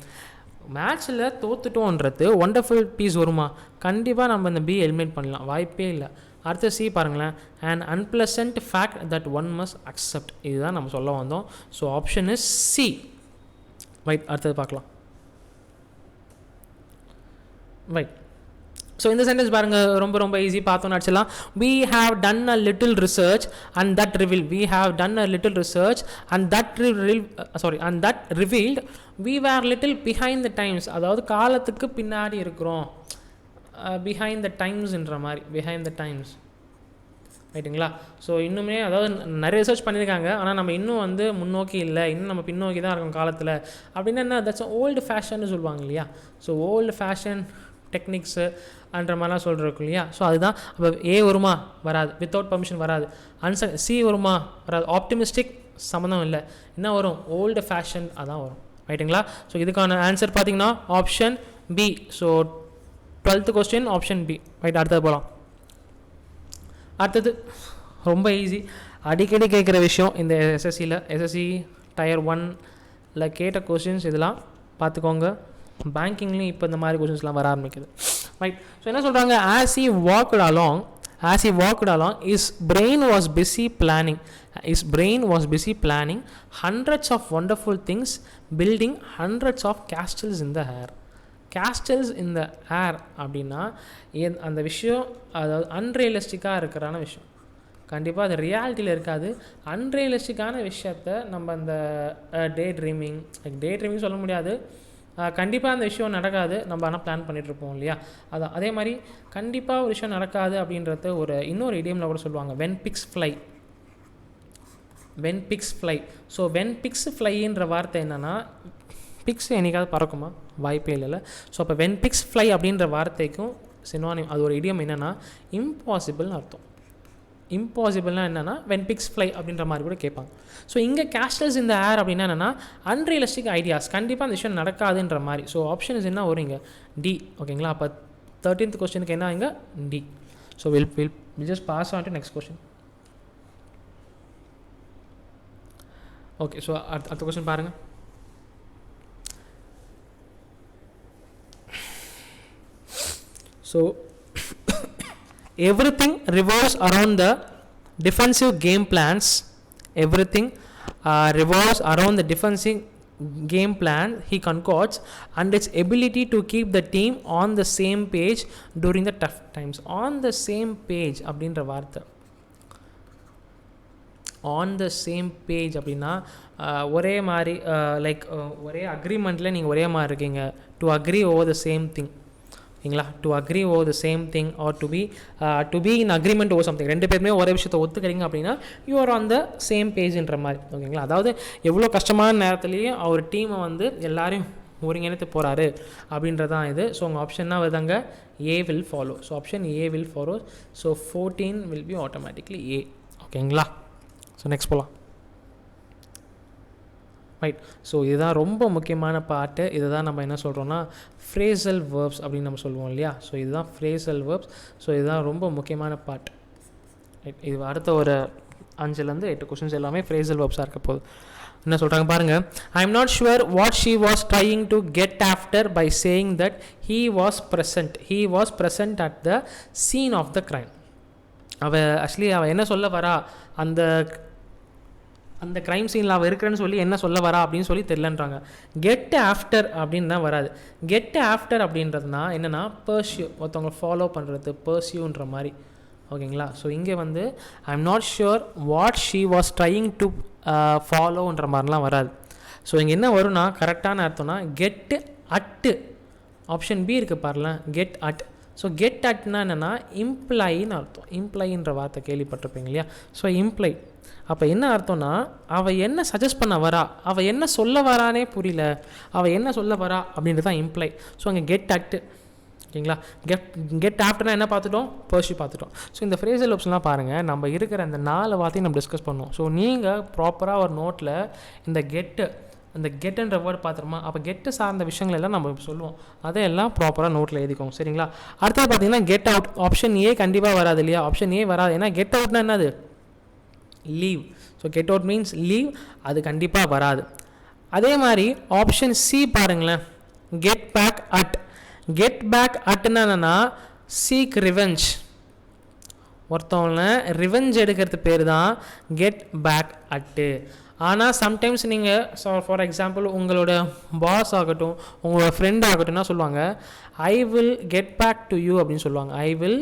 மேட்ச்சில் தோத்துட்டோன்றது ஒண்டர்ஃபுல் பீஸ் வருமா. கண்டிப்பாக நம்ம இந்த பி எலிமினேட் பண்ணலாம், வாய்ப்பே இல்லை. அடுத்த சி பாருங்களேன், and unpleasant fact that one must accept. இதுதான் நம்ம சொல்ல வந்தோம். So option is C. Right. அடுத்தது பார்க்கலாம். ரைட். ஸோ இந்த சென்டென்ஸ் பாருங்கள், ரொம்ப ஈஸி, பார்த்தோன்னு அடிச்சலாம். we have done a little research and that revealed. we have done a little research and that revealed we were little behind the times. அதாவது காலத்துக்கு பின்னாடி இருக்கிறோம், behind the timesன்ற மாதிரி, behind the times. ரைட்டுங்களா. So இன்னுமே அதாவது நிறைய ரிசர்ச் பண்ணியிருக்காங்க, ஆனால் நம்ம இன்னும் வந்து முன்னோக்கி இல்லை, இன்னும் நம்ம பின்னோக்கி தான் இருக்கோம் காலத்தில். அப்படின்னா என்ன, தட்ஸ் ஓல்டு ஃபேஷன்னு சொல்லுவாங்க இல்லையா. ஸோ ஓல்டு ஃபேஷன் டெக்னிக்ஸு அன்ற மாதிரிலாம் சொல்கிறோம் இல்லையா. ஸோ அதுதான். அப்போ ஏ வருமா, வராது. வித்தவுட் பர்மிஷன் வராது. சி வருமா, வராது. ஆப்டிமிஸ்டிக் சம்மந்தம் இல்லை. என்ன வரும், ஓல்டு ஃபேஷன், அதான் வரும். ரைட்டுங்களா. ஸோ இதுக்கான ஆன்சர் பார்த்தீங்கன்னா option B. So 12th question option B. Right. அடுத்தது போகலாம். அடுத்தது ரொம்ப ஈஸி, அடிக்கடி கேட்குற விஷயம் இந்த எஸ்எஸ்சி டயர் 1 கேட்ட கொஸ்டின்ஸ். இதெல்லாம் பார்த்துக்கோங்க, பேங்கிங்லேயும் இப்போ இந்த மாதிரி கொஷின்ஸ்லாம் வர ஆரம்பிக்குது. ரைட். ஸோ என்ன சொல்கிறாங்க, as he walked along his brain was busy planning hundreds of wonderful things, building hundreds of castles in the air. அப்படின்னா அந்த விஷயம் அதாவது அன்ரியலிஸ்டிக்காக இருக்கிறான விஷயம், கண்டிப்பாக அது ரியாலிட்டியில் இருக்காது. அன்ரியலிஸ்டிக்கான விஷயத்த நம்ம அந்த டே ட்ரீமிங் சொல்ல முடியாது, கண்டிப்பாக அந்த விஷயம் நடக்காது, நம்ம ஆனால் பிளான் பண்ணிகிட்ருப்போம் இல்லையா. அதான் அதே மாதிரி கண்டிப்பாக ஒரு விஷயம் நடக்காது அப்படின்றது இன்னொரு இடியமில் கூட சொல்லுவாங்க, when pigs fly. So when pigs flyன்ற வார்த்தை என்னென்னா, பிக்ஸ் என்னைக்காவது பறக்குமா, வாய்ப்பே இல்லைல்ல. ஸோ அப்போ when pigs fly அப்படின்ற வார்த்தைக்கும் சினோனிம், அது ஒரு இடியம் என்னென்னா இம்பாசிபிள்னு அர்த்தம். இம்பாசிபிள்னா என்னென்னா when pigs fly அப்படின்ற மாதிரி கூட கேட்பாங்க. ஸோ இங்கே castles in the air அப்படின்னா என்னென்னா அன்ரியலிஸ்டிக் ஐடியாஸ், கண்டிப்பாக அந்த விஷயம் நடக்காதுன்ற மாதிரி. ஸோ ஆப்ஷன் இஸ் என்ன வரும் இங்கே, டி. ஓகேங்களா. அப்போ 13th கொஸ்டினுக்கு என்ன இங்கே, D. So will just pass on to next question. Okay. So அடுத்த கொஸ்டின் பாருங்கள். So everything revolves around the defensive game plans. Revolves around the defensive game plan he concocts and its ability to keep the team on the same page during the tough times. On the same page அப்படின்ற வார்த்தை, on the same page அப்படின்னா ஒரே மாதிரி like ஒரே அக்ரிமெண்ட்டில் நீங்கள் ஒரே மாதிரி இருக்கீங்க. To agree over the same thing, ஓகேங்களா. To agree over the same thing or to be in agreement over something. ரெண்டு பேருமே ஒரே விஷயத்தை ஒத்துக்கிறீங்க அப்படின்னா you are on the same பேஜ்ன்ற மாதிரி, ஓகேங்களா. அதாவது எவ்வளோ கஷ்டமான நேரத்துலேயும் அவர் டீமை வந்து எல்லாரையும் ஒருங்கிணைத்து போகிறாரு அப்படின்றதான் இது. ஸோ உங்கள் ஆப்ஷன்னா வருதாங்க, A will follow. So option A will follow. So 14 will be automatically A, ஓகேங்களா. ஸோ நெக்ஸ்ட் போகலாம். ரைட். ஸோ இதுதான் ரொம்ப முக்கியமான பார்ட்டு. இதை தான் நம்ம என்ன சொல்கிறோன்னா ஃப்ரேசல் வேர்ப்ஸ் அப்படின்னு நம்ம சொல்லுவோம் இல்லையா. ஸோ இதுதான் ஃப்ரேசல் வேர்ப்ஸ். ஸோ இதுதான் ரொம்ப முக்கியமான பார்ட். ரைட். இது அடுத்த ஒரு 5லேருந்து 8 கொஸ்டின்ஸ் எல்லாமே ஃப்ரேசல் வேர்ப்ஸாக இருக்க போகுது. என்ன சொல்கிறாங்க பாருங்கள். I am not sure what she was trying to get after by saying that he was present at the scene of the crime. அவள் என்ன சொல்ல வரா, அந்த க்ரைம் சீனில் அவள் இருக்கிறேன்னு சொல்லி என்ன சொல்ல வரா அப்படின்னு சொல்லி தெரிலன்றாங்க. கெட் ஆஃப்டர் அப்படின்னு தான் வராது. கெட் ஆஃப்டர் அப்படின்றதுனா என்னென்னா பர்சியூ, ஒருத்தவங்க ஃபாலோ பண்ணுறது, பர்சியூன்ற மாதிரி, ஓகேங்களா. ஸோ இங்கே வந்து I am not sure what she was trying to ஃபாலோன்ற மாதிரிலாம் வராது. ஸோ இங்கே என்ன வரும்னா கரெக்டான அர்த்தம்னா கெட் அட்டு. ஆப்ஷன் பி இருக்குது பாருங்களேன், கெட் அட். ஸோ கெட் அட்னா என்னென்னா இம்ப்ளைன்னு அர்த்தம். இம்ப்ளைன்ற வார்த்தை கேள்விப்பட்டிருப்பீங்க இல்லையா. So imply. அப்போ என்ன அர்த்தம்னா அவள் என்ன சஜஸ்ட் பண்ண வரா, அவள் என்ன சொல்ல வரானே புரியல, அவள் என்ன சொல்ல வரா அப்படின்றது தான் இம்ப்ளை. ஸோ அங்கே கெட் அட்டு, ஓகேங்களா. கெட் ஆஃப்டர்னா என்ன பார்த்துட்டோம், பர்சியூ பார்த்துட்டோம். ஸோ இந்த ஃப்ரேசல் ஆப்ஷன்லாம் பாருங்கள், நம்ம இருக்கிற அந்த 4 வார்த்தையும் நம்ம டிஸ்கஸ் பண்ணுவோம். ஸோ நீங்கள் ப்ராப்பராக ஒரு நோட்டில் இந்த கெட்டுன்ற வேர்ட் பார்த்துருமா, அப்போ கெட்டு சார்ந்த விஷயங்கள் எல்லாம் நம்ம சொல்லுவோம், அதையெல்லாம் ப்ராப்பராக நோட்டில் எழுதிக்கோங்க, சரிங்களா. அடுத்தது பார்த்தீங்கன்னா கெட் அவுட். ஆப்ஷன் ஏ கண்டிப்பாக வராது இல்லையா. ஆப்ஷன் ஏ வராது. ஏன்னா கெட் அவுட்னா என்னது, leave. So get out means leave, அது கண்டிப்பாக வராது. அதே மாதிரி ஆப்ஷன் சி பாருங்களேன், get back at. Get back அட்னா என்னன்னா சீக் ரிவெஞ்ச். ஒருத்தவங்கள ரிவெஞ்ச் எடுக்கிறது பேர் தான் கெட் பேக் அட்டு. ஆனால் சம்டைம்ஸ் நீங்கள் ஃபார் எக்ஸாம்பிள் உங்களோட பாஸ் ஆகட்டும், உங்களோட ஃப்ரெண்ட் ஆகட்டும்னா சொல்லுவாங்க I will get back to you அப்படின்னு சொல்லுவாங்க. I will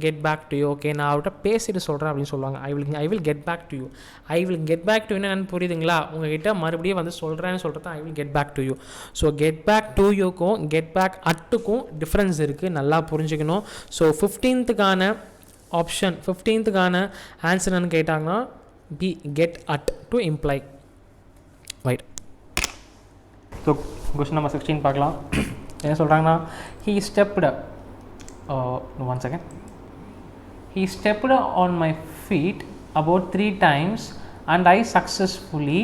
get back to you, okay நான் அவர்கிட்ட பேசிட்டு சொல்கிறேன் அப்படின்னு சொல்லுவாங்க. I will get back to you. I will get back to என்னன்னு புரியுதுங்களா. உங்ககிட்ட மறுபடியும் வந்து சொல்கிறேன்னு சொல்கிறது I will get back to you. So get back to யூக்கும் கெட் பேக் அட்டுக்கும் டிஃப்ரென்ஸ் இருக்குது, நல்லா புரிஞ்சுக்கணும். ஸோ 15th ஆன்சர்னு கேட்டாங்கன்னா B get at to imply. Right. So question number 16 பார்க்கலாம். என்ன சொல்கிறாங்கன்னா he stepped on my feet about 3 times and I successfully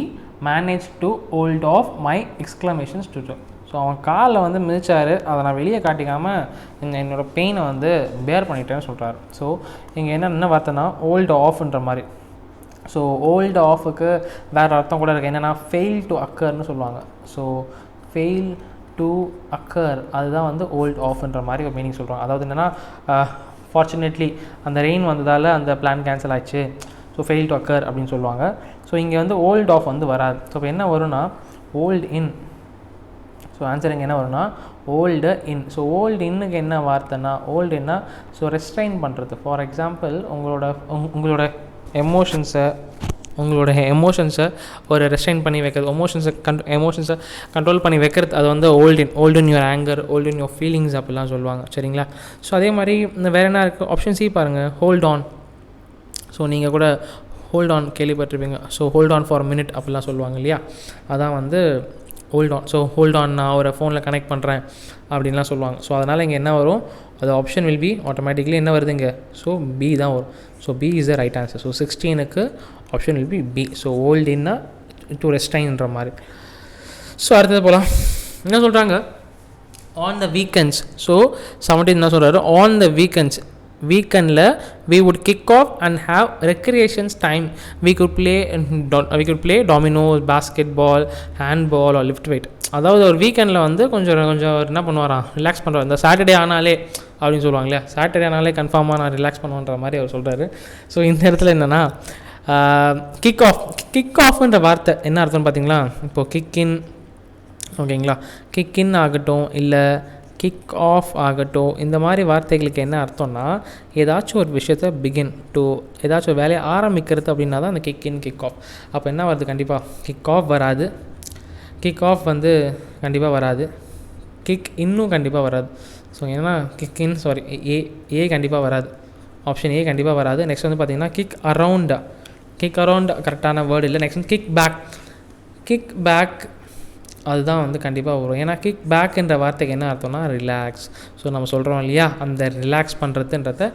managed to hold off my exclamations to her. So அவன் காலில் வந்து மிதிச்சார், அதை நான் வெளியே காட்டிக்காமல் என்னோடய பெயினை வந்து பேர் பண்ணிட்டேன்னு சொல்கிறாரு. ஸோ இங்கே என்ன வார்த்தைன்னா ஹோல்ட் ஆஃப்ன்ற மாதிரி. ஸோ ஹோல்ட் ஆஃபுக்கு வேறு அர்த்தம் கூட இருக்குது, என்னென்னா ஃபெயில் டு அக்கர்னு சொல்லுவாங்க. ஸோ ஃபெயில் டு அக்கர் அதுதான் வந்து ஓல்ட் ஆஃப்ன்ற மாதிரி ஒரு மீனிங் சொல்கிறாங்க. அதாவது என்னென்னா ஃபார்ச்சுனேட்லி அந்த ரெயின் வந்ததால் அந்த பிளான் கேன்சல் ஆச்சு, ஸோ ஃபெயில் டு அக்கர் அப்படின்னு சொல்லுவாங்க. ஸோ இங்கே வந்து ஓல்ட் ஆஃப் வந்து வராது. ஸோ இப்போ என்ன வரும்னா ஓல்டு இன். ஸோ ஆன்சர் இங்கே என்ன வரும்னா ஓல்டு இன். ஸோ ஓல்டு இன்னுக்கு என்ன வார்த்தைன்னா ஓல்டு என்ன, ஸோ ரெஸ்ட்ரைன் பண்ணுறது. ஃபார் எக்ஸாம்பிள் உங்களோட எமோஷன்ஸை ஒரு ரெஸ்ட்ரைன் பண்ணி வைக்கிறது, எமோஷன்ஸை கண்ட்ரோல் பண்ணி வைக்கிறது, அது வந்து olden your anchor, olden your feelings அப்படிலாம் சொல்லுவாங்க. சரிங்களா? ஸோ அதே மாதிரி வேறு என்ன இருக்குது, ஆப்ஷன் சி பாருங்கள், ஹோல்ட் ஆன். ஸோ நீங்கள் கூட ஹோல்ட் ஆன் கேள்விப்பட்டிருப்பீங்க. So hold on for minute அப்படிலாம் சொல்லுவாங்க இல்லையா, அதான் வந்து hold on. So hold on நான் ஒரு ஃபோனில் கனெக்ட் பண்ணுறேன் அப்படின்லாம் சொல்லுவாங்க. ஸோ அதனால் இங்கே என்ன வரும், அது ஆப்ஷன் வில் பி ஆட்டோமேட்டிக்லி என்ன வருது இங்கே, ஸோ பி தான் வரும். So B is the right answer. So 16க்கு option will be B. So old இன்னா டு ரெஸ்டைன்ற மாதிரி. ஸோ அடுத்தது போகலாம். என்ன சொல்கிறாங்க, ஆன் த வீக்கெண்ட்ஸ். ஸோ 17 என்ன சொல்கிறாரு, ஆன் த வீக்கெண்டில் we would kick off and have recreations time. we could play dominoes, basketball, handball or lift weight. அதாவது ஒரு வீக்கெண்டில் வந்து கொஞ்சம் என்ன பண்ணுவாராம், ரிலாக்ஸ் பண்ணுவார். இந்த சாட்டர்டே ஆனாலே அப்படின்னு சொல்லுவாங்க இல்லையா, சாட்டர்டே ஆனாலே கன்ஃபார்மாக நான் ரிலாக்ஸ் பண்ணுவேன்ற மாதிரி அவர் சொல்கிறாரு. ஸோ இந்த இடத்துல என்னென்னா கிக் ஆஃப்ன்ற வார்த்தை என்ன அர்த்தம்னு பார்த்தீங்களா, இப்போது கிக் இன் ஓகேங்களா, கிக் இன் ஆகட்டும் இல்லை கிக் ஆஃப் ஆகட்டும், இந்த மாதிரி வார்த்தைகளுக்கு என்ன அர்த்தம்னா ஏதாச்சும் ஒரு விஷயத்தை பிகின் டு, ஏதாச்சும் ஒரு வேலையை ஆரம்பிக்கிறது அப்படின்னா தான் அந்த கிக் இன் கிக் ஆஃப். அப்போ என்ன வருது, கண்டிப்பாக கிக் ஆஃப் வராது, கிக் ஆஃப் வந்து கண்டிப்பாக வராது, கிக் இன்னும் கண்டிப்பாக வராது. ஸோ ஏன்னா கிக் இன் ஏ கண்டிப்பாக வராது, ஆப்ஷன் ஏ கண்டிப்பாக வராது. நெக்ஸ்ட் வந்து பார்த்திங்கன்னா கிக் அரவுண்ட் கரெக்டான வேர்டு இல்லை. நெக்ஸ்ட் வந்து கிக் பேக் அதுதான் வந்து கண்டிப்பாக வரும். ஏன்னா கிக் பேக்குன்ற வார்த்தைக்கு என்ன அர்த்தம்னா ரிலாக்ஸ். ஸோ நம்ம சொல்கிறோம் இல்லையா, அந்த ரிலாக்ஸ் பண்ணுறதுன்றத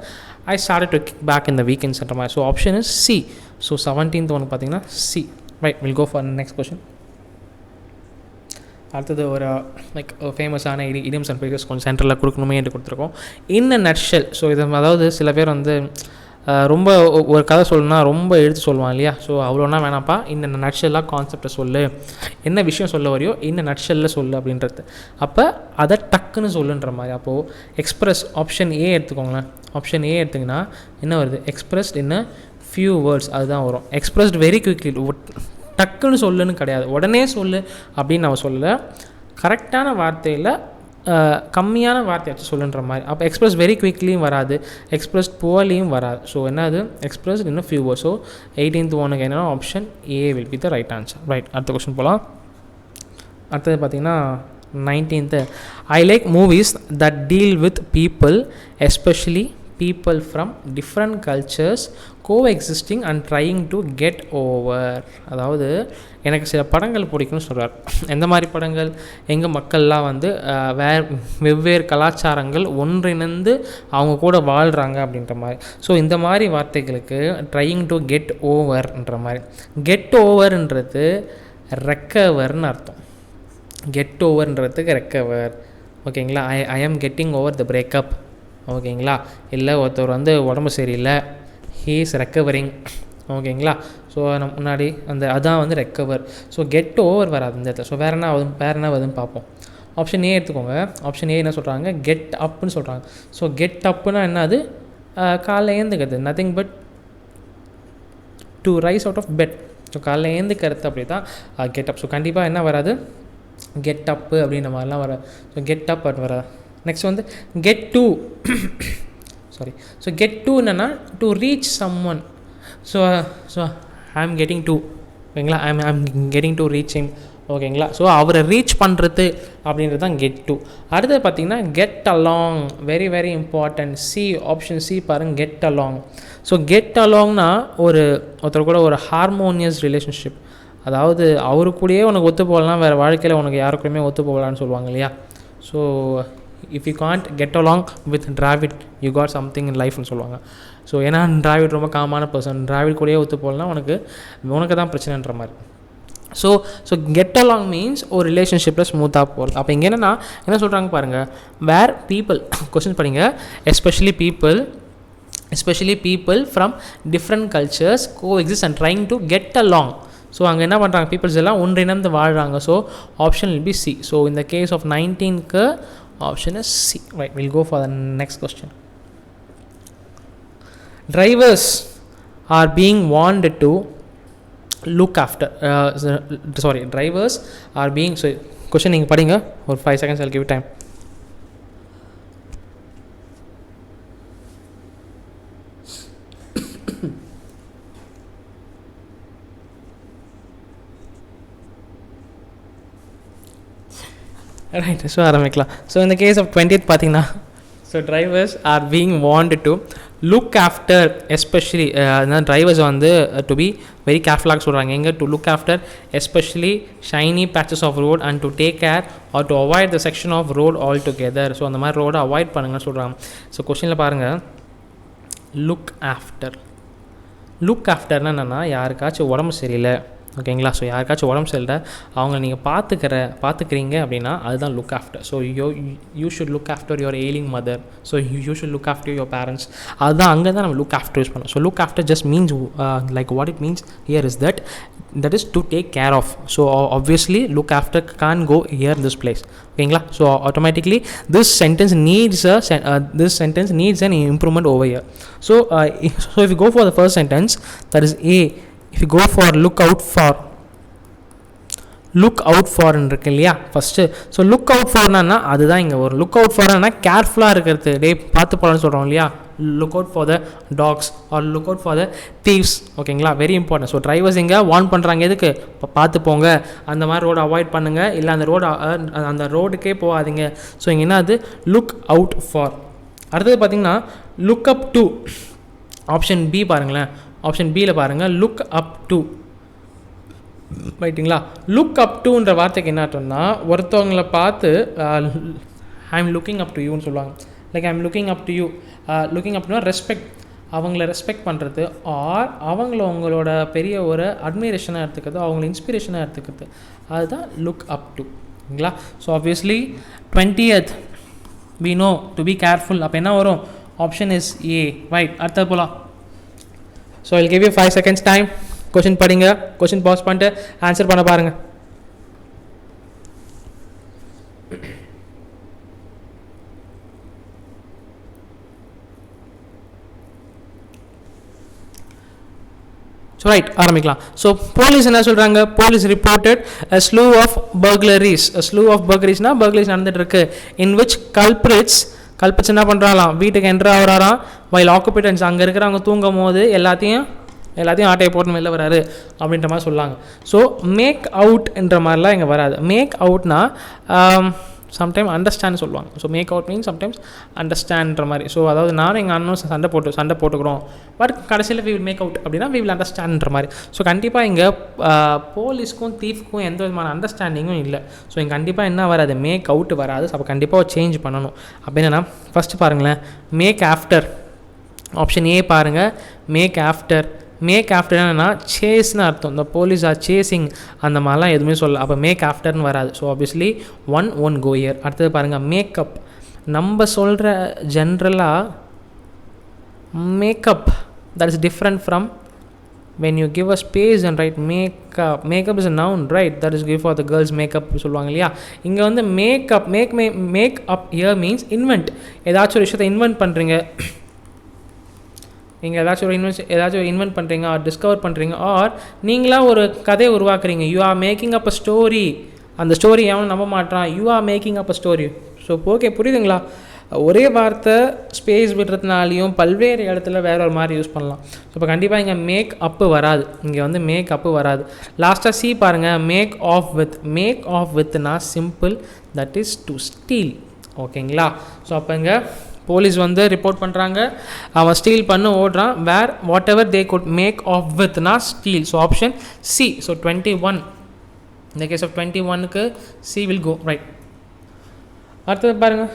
I start to kick back இந்த வீக்கெண்ட்ஸ்ன்ற மாதிரி. So option is C. So 17th ஒன்று பார்த்தீங்கன்னா C. Right, will go for next question. அடுத்தது ஒரு லைக் ஃபேமஸான idioms and phrases கொஞ்சம் சென்டரில் கொடுக்கணுமே என்று கொடுத்துருக்கோம். இன் அ நட்ஷெல். ஸோ இது அதாவது சில பேர் வந்து ரொம்ப ஒரு கதை சொல்லணும்னா ரொம்ப எடுத்து சொல்லுவான் இல்லையா, ஸோ அவ்வளோனா வேணாப்பா, இந்த நட்ஷெல்லாக கான்செப்டை சொல்லு, என்ன விஷயம் சொல்ல வரையோ இந்த நட்ஷெல்லில் சொல்லு அப்படின்றது. அப்போ அதை டக்குன்னு சொல்லுன்ற மாதிரி. அப்போது எக்ஸ்பிரஸ் ஆப்ஷன் ஏ எடுத்துக்கோங்களேன். ஆப்ஷன் ஏ எடுத்திங்கன்னா என்ன வருது, expressed in a few words அதுதான் வரும். எக்ஸ்பிரஸ்ட் வெரி குவிக்லி, டக்குன்னு சொல்லுன்னு கிடையாது, உடனே சொல்லு அப்படின்னு நம்ம சொல்லலை, கரெக்டான வார்த்தையில் கம்மியான வார்த்தையாச்சும் சொல்லுன்ற மாதிரி. அப்போ எக்ஸ்பிரஸ் வெரி குவிக்லியும் வராது, எக்ஸ்பிரஸ் புவர்லியும் வராது. ஸோ என்னது, எக்ஸ்பிரஸ் இன்னும் ஃபியூ வேர்ட்ஸ். ஸோ 18th ஒன்றுக்கு என்னென்னா option A will be the right answer. Right, அடுத்த கொஸ்டின் போகலாம். அடுத்தது பார்த்திங்கன்னா 19th, I like movies that deal with people, especially people from different cultures coexisting and trying to get over. அதாவது எனக்கு சில படங்கள் பிடிக்கும்னு சொல்கிறார். எந்த மாதிரி படங்கள், எங்கள் மக்கள்லாம் வந்து வெவ்வேறு கலாச்சாரங்கள் ஒன்றிணைந்து அவங்க கூட வாழ்கிறாங்க அப்படின்ற மாதிரி. ஸோ இந்த மாதிரி வார்த்தைகளுக்கு ட்ரையிங் டு கெட் ஓவர்ன்ற மாதிரி. கெட் ஓவர்ன்றது ரெக்கவர்னு அர்த்தம். கெட் ஓவர்ன்றதுக்கு ரெக்கவர் ஓகேங்களா. I am getting over the breakup ஓகேங்களா. இல்லை ஒருத்தர் வந்து உடம்பு சரியில்லை, ஹீ இஸ் ரெக்கவரிங் ஓகேங்களா. ஸோ நம்ம முன்னாடி அதான் வந்து ரெக்கவர். ஸோ கெட் ஓவர் வராது இந்த இடத்துல. ஸோ வேறு என்ன வருதுன்னு பார்ப்போம். ஆப்ஷன் ஏ எடுத்துக்கோங்க. ஆப்ஷன் ஏ என்ன சொல்கிறாங்க, கெட் அப்புன்னு சொல்கிறாங்க. ஸோ கெட் அப்புன்னா என்ன, அது காலைல ஏந்துக்கிறது, nothing but to rise out of bed. So காலைல ஏந்துக்கிறது அப்படி தான் கெட் அப். ஸோ கண்டிப்பாக என்ன வராது, கெட் அப்பு அப்படின்ற மாதிரிலாம் வராது. ஸோ கெட் அப் அது வராது. நெக்ஸ்ட் வந்து get to so get to என்னென்னா to reach someone. So I am getting to ஓகேங்களா, I am getting to reach him ஓகேங்களா. ஸோ அவரை ரீச் பண்ணுறது அப்படின்றது தான் கெட் டு. அடுத்தது பார்த்திங்கன்னா get along, very very important. C, option C பாருங்கள், கெட் அலாங். ஸோ கெட் அலாங்னா ஒருத்தர் கூட ஒரு ஹார்மோனியஸ் ரிலேஷன்ஷிப், அதாவது அவரு கூடயே உனக்கு ஒத்து போகலாம், வேறு வாழ்க்கையில் உனக்கு யாருக்குமே ஒத்து போகலான்னு சொல்லுவாங்க இல்லையா. So if you can't get along with Dravid you got something in லைஃப்னு சொல்லுவாங்க. ஸோ ஏன்னா டிராவிட் ரொம்ப காமான பர்சன், டிராவிட் கூடயே ஒத்து போகலாம் உனக்கு தான் பிரச்சனைன்ற மாதிரி. ஸோ கெட் அலாங் மீன்ஸ் ஒரு ரிலேஷன்ஷிப்பில் ஸ்மூத்தாக போகிறது. அப்போ இங்கே என்ன சொல்கிறாங்க பாருங்கள், வேர் பீப்புள், கொஸ்டின் படிங்க, especially people from different cultures coexist and trying to get along. So அங்கே என்ன பண்ணுறாங்க, பீப்புள்ஸ் எல்லாம் ஒன்றிணைந்து வாழ்கிறாங்க. So option will be C. So இந்த கேஸ் ஆஃப் 19க்கு option is C. Right, will go for the next question. Drivers are being warned to look after. Drivers are being. So question நீங்கள் படிங்க, ஒரு 5 seconds I'll give you time. Right, so ஆரம்பிக்கலாம். So இந்த case of 20th பார்த்தீங்கன்னா, so drivers are being want to look after, especially drivers வந்து to be very கேர்ஃபுல்லாக சொல்கிறாங்க. எங்கே to look after especially shiny patches of road and to take care or to avoid the section of road altogether. So அந்த மாதிரி ரோடை avoid பண்ணுங்கன்னு சொல்கிறாங்க. So கொஸ்டினில் பாருங்கள், லுக் ஆஃப்டர். லுக் ஆஃப்டர்னா என்னென்னா, யாருக்காச்சும் உடம்பு சரியில்லை, ஓகேங்களா. ஸோ யாருக்காச்சும் உடம்பு சரியில்லை, அவங்க நீங்கள் பார்த்துக்கிறீங்க அப்படின்னா அதுதான் look after. So you should look after your ailing mother. So you should look after your parents. அதுதான் அங்கே தான் நம்ம லுக் ஆஃப்டர் யூஸ் பண்ணோம். So look after just means like what it means here is that is to take care of. So obviously look after can go here this place, ஓகேங்களா. So automatically this sentence needs an improvement over here. So if you go for the first sentence, that is A. If you go for look out for இருக்கு இல்லையா first. So look out ஃபார்னா அதுதான் இங்கே வரும். Look out ஃபார்னா கேர்ஃபுல்லாக இருக்கிறது, டே பார்த்து போகலான்னு சொல்கிறோம் இல்லையா. Look out for the dogs or look out for the thieves, ஓகேங்களா. Very important. ஸோ டிரைவர்ஸ் இங்கே வார்ன் பண்ணுறாங்க, எதுக்கு, பார்த்து போங்க, அந்த மாதிரி ரோடு அவாய்ட் பண்ணுங்கள், இல்லை அந்த ரோடுக்கே போகாதீங்க. ஸோ இங்கே என்ன அது, லுக் அவுட் ஃபார். அடுத்தது பார்த்தீங்கன்னா look up to. Option B பாருங்களேன், ஆப்ஷன் பியில் பாருங்கள், லுக் அப் டு, ரைட்டுங்களா. லுக் அப் டுன்ற வார்த்தைக்கு என்ன அர்த்தம்னா, ஒருத்தவங்களை பார்த்து I am looking up to யூன்னு சொல்லுவாங்க. Like I am looking up to you. Looking அப்னா ரெஸ்பெக்ட், அவங்கள ரெஸ்பெக்ட் பண்ணுறது, ஆர் அவங்கள உங்களோட பெரிய ஒரு அட்மிரேஷனாக எடுத்துக்கிறது, அவங்கள இன்ஸ்பிரேஷனாக எடுத்துக்கிறது, அதுதான் லுக் அப் டு, ஓகேங்களா. So obviously 20th we know to be careful. அப்போ என்ன வரும், ஆப்ஷன் இஸ் ஏ. ரைட், அடுத்தது போகலாம். So I'll give you 5 seconds time. Question படிங்க, கொஷின் பாஸ் பண்ணிட்டு ஆன்சர் பண்ண பாருங்கள். ஸோ ரைட், ஆரம்பிக்கலாம். ஸோ போலீஸ் என்ன சொல்கிறாங்க, police reported a slew of burglaries. a slew of burglaries-னா burglaries நடந்துகிட்ருக்கு, இன் விச் கல்பிரிட்ஸ் என்ன பண்ணுறாங்களாம், வீட்டுக்கு என்ட்ரு ஆகிறாராம், வைல் ஆக்குபேட்டன்ஸ் அங்கே இருக்கிறவங்க தூங்கும் போது எல்லாத்தையும் ஆட்டையை போட்டு வெளில வராரு அப்படின்ற மாதிரி சொல்லாங்க. ஸோ மேக் அவுட்ன்ற மாதிரிலாம் இங்கே வராது. மேக் அவுட்னா சம்டைம் அண்டர்ஸ்டாண்ட் சொல்லுவாங்க. So make out means sometimes அண்டர்ஸ்டாண்ட்ன்ற மாதிரி. ஸோ அதாவது நானும் எங்கள் அண்ணனும் சண்டை போட்டுக்கிறோம், பட் கடைசியில் வி வில் மேக் அவுட் அப்படின்னா வி வில் அண்டர்ஸ்டாண்ட்ன்ற மாதிரி. ஸோ கண்டிப்பாக இங்கே போலீஸ்க்கும் தீஃப்க்கும் எந்த விதமான அண்டர்ஸ்டாண்டிங்கும் இல்லை. ஸோ இங்கே கண்டிப்பாக என்ன வராது, மேக் அவுட் வராது. ஸோ அப்போ கண்டிப்பாக சேஞ்ச் பண்ணணும். அப்போ என்னென்னா ஃபஸ்ட்டு பாருங்களேன், மேக் ஆஃப்டர். ஆப்ஷன் ஏ பாருங்கள், மேக் ஆஃப்டர். மேக் ஆஃப்டர் என்னன்னா சேஸ்னு அர்த்தம். இந்த போலீஸ் ஆர் சேசிங் அந்த மாதிரிலாம் எதுவுமே சொல்ல. அப்போ மேக் ஆஃப்டர்னு வராது. So obviously one go year. அடுத்தது பாருங்கள், மேக்கப். நம்ம சொல்கிற ஜென்ரலாக makeup that is different from when you give a space and write makeup is a noun, right? That is give for the girls makeup சொல்லுவாங்க இல்லையா. இங்கே வந்து make up here means invent. ஏதாச்சும் ஒரு விஷயத்தை இன்வென்ட் பண்ணுறீங்க, நீங்கள் ஏதாச்சும் இன்வென்ட் பண்ணுறீங்க, ஆர் டிஸ்கவர் பண்ணுறீங்க, ஆர் நீங்களாக ஒரு கதையை உருவாக்குறீங்க. You are making up a story. அந்த ஸ்டோரி எவனும் நம்ப மாட்டான். You are making up a story. So okay, புரியுதுங்களா. ஒரே வார்த்தை ஸ்பேஸ் விடுறதுனாலையும் பல்வேறு இடத்துல வேற ஒரு மாதிரி யூஸ் பண்ணலாம். ஸோ இப்போ கண்டிப்பாக இங்கே மேக் அப்பு வராது. இங்கே வந்து மேக் அப்பு வராது. லாஸ்ட்டாக சி பாருங்கள், மேக் ஆஃப் வித்னா simple, that is to steal, ஓகேங்களா. ஸோ அப்போ இங்கே போலீஸ் வந்து ரிப்போர்ட் பண்ணுறாங்க, அவன் ஸ்டீல் பண்ண ஓடுறான். Whatever they could make off வித்னா steal. So option C. So 21, இந்த கேஸ் ஆஃப் 21க்கு சி வில் கோ. ரைட், அடுத்தது பாருங்கள்,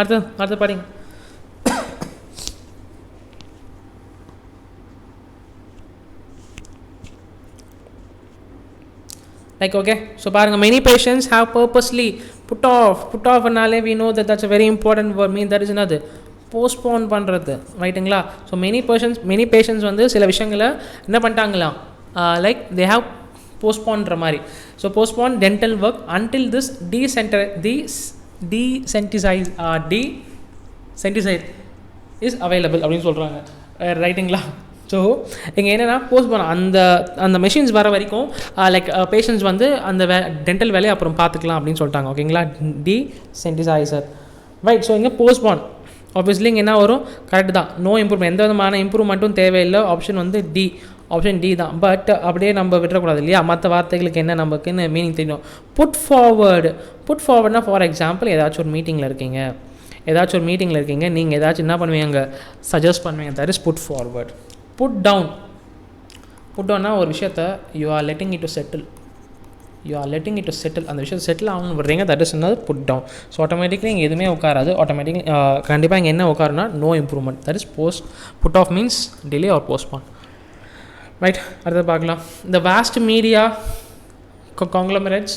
அடுத்து பாருங்க. லைக் ஓகே, ஸோ பாருங்கள், many patients have purposely put ஆஃப்னாலே we know that that's a very important word. Mean that is என்னது, போஸ்ட்போன் பண்ணுறது, ரைட்டுங்களா. ஸோ மெனி பேஷன்ஸ் வந்து சில விஷயங்களை என்ன பண்ணிட்டாங்களாம், லைக் தே ஹாவ் போஸ்ட்போன்ற மாதிரி. So postpone dental work until this desensitiser is available அப்படின்னு சொல்கிறாங்க. ரைட்டுங்களா? ஸோ இங்கே என்னென்னா போஸ்ட்போன் அந்த மெஷின்ஸ் வர வரைக்கும் லைக் பேஷண்ட்ஸ் வந்து அந்த டென்டல் வேலையை அப்புறம் பார்த்துக்கலாம் அப்படின்னு சொல்லிட்டாங்க. ஓகேங்களா? டீசென்டிசைசர். ரைட். ஸோ இங்கே போஸ்ட்போன் ஆப்வியஸ்லி இங்கே என்ன வரும்? கரெக்ட் தான். நோ இம்ப்ரூவ்மெண்ட், எந்த விதமான இம்ப்ரூவ்மெண்ட்டும் தேவையில்லை. ஆப்ஷன் வந்து டி, ஆப்ஷன் டி தான். பட் அப்படியே நம்ம விட்டுறக்கூடாது இல்லையா? மற்ற வார்த்தைகளுக்கு என்ன நமக்குன்னு மீனிங் தெரியும். புட் ஃபார்வர்ட்னா ஃபார் எக்ஸாம்பிள் ஏதாச்சும் ஒரு மீட்டிங்கில் இருக்கீங்க, நீங்கள் ஏதாச்சும் என்ன பண்ணுவீங்க? சஜஸ்ட் பண்ணுவீங்க. That is put forward. Put டவுன்னா ஒரு விஷயத்தை you are letting it to settle, அந்த விஷயத்தை செட்டில் ஆகணும்னு விடுறீங்க. தட் இஸ் என்னது? Put down. ஸோ ஆட்டோமேட்டிக்லி இங்கே எதுவுமே உட்காராது. ஆட்டோமேட்டிக்லி கண்டிப்பாக இங்கே என்ன உட்காருன்னா no improvement. That is put off means delay or postpone. Right. அடுத்தது பார்க்கலாம். இந்த vast media conglomerates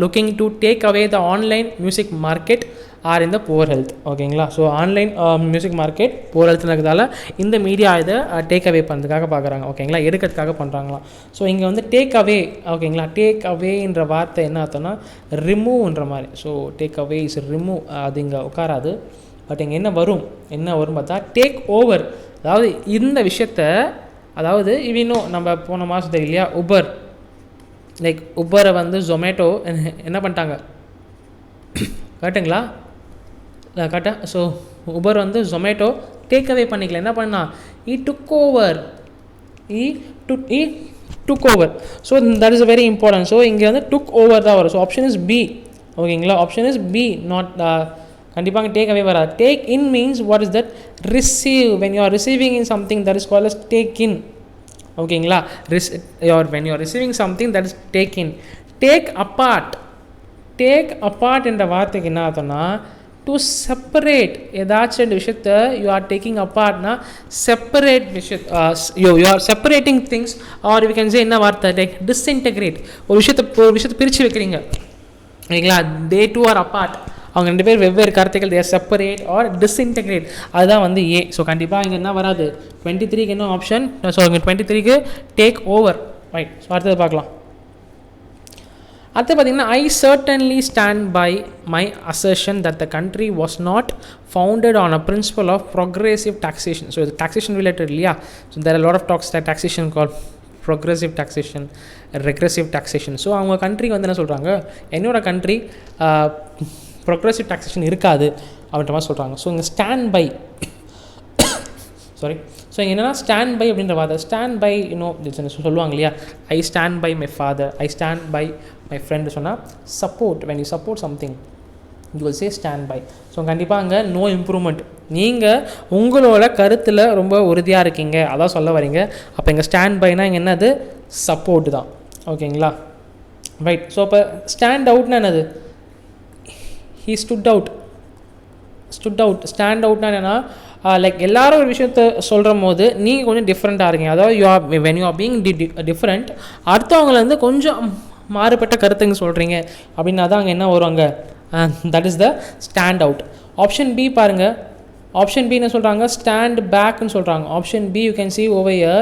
looking to take away the online music market are in the poor health. ஓகேங்களா? So online music market poor ஹெல்த்தில் இருக்கிறதால இந்த media இதை take away பண்ணுறதுக்காக பார்க்குறாங்க. ஓகேங்களா? எடுக்கிறதுக்காக பண்ணுறாங்களாம். ஸோ இங்கே வந்து டேக் அவே. ஓகேங்களா? டேக் அவேன்ற வார்த்தை என்ன அர்த்தம்னா ரிமூவ்ன்ற மாதிரி. So take away is remove. அது இங்கே உட்காராது. பட் இங்கே என்ன வரும் பார்த்தா டேக் ஓவர். அதாவது இந்த விஷயத்தை, அதாவது இன்னும் நம்ம போன மாதம் இல்லையா உபர், லைக் உபரை வந்து ஜொமேட்டோ என்ன பண்ணிட்டாங்க? கரெக்டுங்களா? கரெக்டாக. ஸோ உபர் வந்து ஜொமேட்டோ டேக் அவே பண்ணிக்கல. என்ன பண்ணா? He took over. So that is very important. So இங்கே வந்து டுக் ஓவர் தான் வரும். So option is B. ஓகேங்களா? Option is B. நாட் கண்டிப்பாக டேக் அவே வராது. Take in means what is that? Receive. When you are receiving in something that is called as take in. ஓகேங்களா? when you are receiving something that is taken. Take apart என்ற வார்த்தைக்கு என்ன அர்த்தம்னா to separate. ஏதாச்சும் ரெண்டு விஷயத்தை you are taking அப்பார்ட்னா separate you are separating things. Or we can say என்ன வார்த்தை? Like disintegrate. ஒரு விஷயத்தை பிரித்து வைக்கிறீங்க. ஓகேங்களா? They two are apart. அவங்க ரெண்டு பேர் வெவ்வேறு கருத்துக்கள். They are separate or disintegrate. அதுதான் வந்து ஏ. ஸோ கண்டிப்பாக இங்கே என்ன வராது? 23க்கு என்ன ஆப்ஷன்? ஸோ இங்கே 23க்கு டேக் ஓவர். ரைட். ஸோ அடுத்தது பார்க்கலாம். அடுத்து பார்த்தீங்கன்னா I certainly stand by my assertion that the country was not founded on a principle of progressive taxation. So இது டாக்ஸேஷன் ரிலேட்டட் இல்லையா? So there are lot of tax taxation call progressive taxation, regressive taxation. So அவங்க கண்ட்ரிக்கு வந்து என்ன சொல்கிறாங்க? என்னோட country progressive taxation இருக்காது அப்படின்ற மாதிரி சொல்கிறாங்க. ஸோ இங்கே ஸ்டாண்ட் பை ஸோ இங்கே என்னென்னா ஸ்டாண்ட் பை அப்படின்ற வார்த்தை. ஸ்டாண்ட் பை சொல்லுவாங்க இல்லையா? I stand by my father, I stand by my friend சொன்னால் support. When you support something you will say stand by. So கண்டிப்பாக அங்கே நோ இம்ப்ரூவ்மெண்ட். நீங்கள் உங்களோட கருத்தில் ரொம்ப உறுதியாக இருக்கீங்க, அதான் சொல்ல வரீங்க. அப்போ இங்கே ஸ்டாண்ட் பைனா இங்கே என்னது? சப்போர்ட் தான். ஓகேங்களா? ரைட். ஸோ இப்போ ஸ்டாண்ட் அவுட்னா என்னது? he stood out. ஸ்டாண்ட் அவுட்னா என்னென்னா லைக் எல்லாரும் ஒரு விஷயத்த சொல்கிற போது நீங்கள் கொஞ்சம் டிஃப்ரெண்ட்டாக இருக்கீங்க. அதாவது when you are being different, அடுத்தவங்களை வந்து கொஞ்சம் மாறுபட்ட கருத்துங்க சொல்கிறீங்க அப்படின்னா தான் அங்கே என்ன வரும்? அங்கே that is the stand out. Option B பாருங்கள். ஆப்ஷன் பி என்ன சொல்கிறாங்க? ஸ்டாண்ட் பேக்னு சொல்கிறாங்க. Option B you can see over here.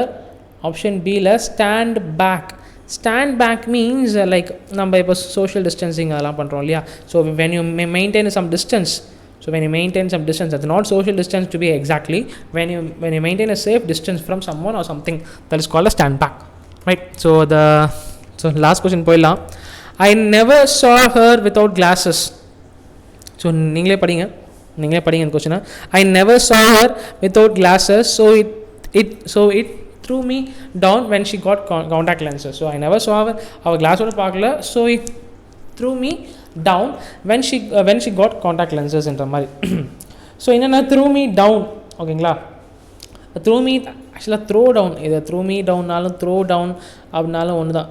Option பியில் stand back. Stand back means like நம்ம இப்போ சோஷியல் டிஸ்டன்சிங் அதெல்லாம் பண்ணுறோம் இல்லையா? So when you maintain some distance. So when you maintain some distance, that's not social distance to be exactly. When you maintain a safe distance from someone or something, that is called a stand back. Right. So last question போயிடலாம். I never saw her without glasses. So நீங்களே படிங்க இந்த கொஸ்டினை. I never saw her without glasses. So it threw me down when she got contact lenses. So I never saw her. அவள் கிளாஸோட பார்க்கல. So it threw me down when she got contact lenses என்ற மாதிரி. So என்னென்னா threw me down. ஓகேங்களா? threw me ஆக்சுவலாக throw down. இதை threw me downனாலும் throw down அப்படின்னாலும் ஒன்று தான்.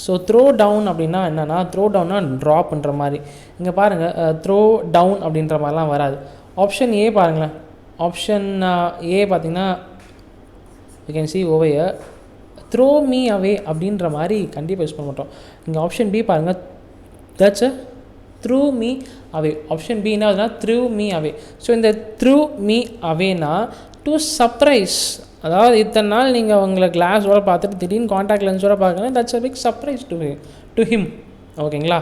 ஸோ த்ரோ டவுன் அப்படின்னா என்னென்னா த்ரோ டவுன்னா ட்ராப்ன்ற மாதிரி. இங்கே பாருங்கள் த்ரோ டவுன் அப்படின்ற மாதிரிலாம் வராது. ஆப்ஷன் ஏ பாருங்களேன். ஆப்ஷன் ஏ பார்த்தீங்கன்னா you can see over here throw me away அப்படின்ற மாதிரி கண்டிப்பாக யூஸ் பண்ண மாட்டோம். இங்கே ஆப்ஷன் பி பாருங்கள். that's a threw me away. Option B என்ன threw me away. ஸோ இந்த threw me awayனா டு சர்ப்ரைஸ். அதாவது இத்தனை நாள் நீங்கள் உங்களை கிளாஸோட பார்த்துட்டு திடீர்னு காண்டாக்ட் லென்ஸோட பார்க்கலாம், that's a big surprise to him. ஓகேங்களா,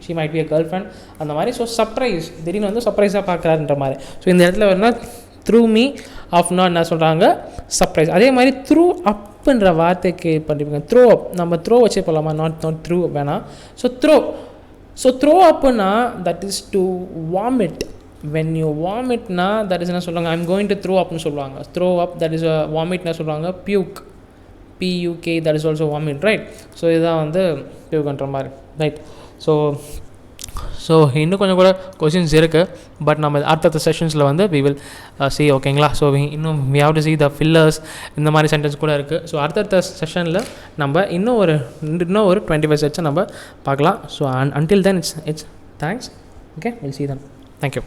she might be a girl friend அந்த மாதிரி. ஸோ சர்ப்ரைஸ், திடீர்னு வந்து சர்ப்ரைஸாக பார்க்குறாருன்ற மாதிரி. ஸோ இந்த இடத்துல வேணா த்ரூ மீ ஆஃப்னா என்ன சொல்கிறாங்க, சர்ப்ரைஸ். அதே மாதிரி த்ரூ அப்புன்ற வார்த்தைக்கு பண்ணிருப்பாங்க. த்ரோ அப், நம்ம த்ரோ வச்சே போகலாமா, நாட் த்ரூ வேணாம். ஸோ த்ரோ அப்புன்னா that is to vomit. When you வாமிட்னா தட் இஸ் என்ன சொல்லுவாங்க, ஐம் கோயிங் டு த்ரோ அப்னு சொல்லுவாங்க. த்ரோ அப் தட் இஸ் வாமிட்னா சொல்லுவாங்க. Puke, PUK, that is also vomit, right. So இதுதான் வந்து பியூக்ன்ற மாதிரி, ரைட். ஸோ இன்னும் கொஞ்சம் கூட கொஷின்ஸ் இருக்குது, பட் நம்ம அடுத்த செஷன்ஸில் வந்து வி வில் see, ஓகேங்களா. ஸோ இன்னும் we have to see the fillers, இந்த மாதிரி சென்டென்ஸ் கூட இருக்குது. ஸோ அடுத்த செஷனில் நம்ம இன்னும் ஒரு 25 செட்ஸை நம்ம பார்க்கலாம். So until then it's thanks. Okay, we'll see them. Thank you.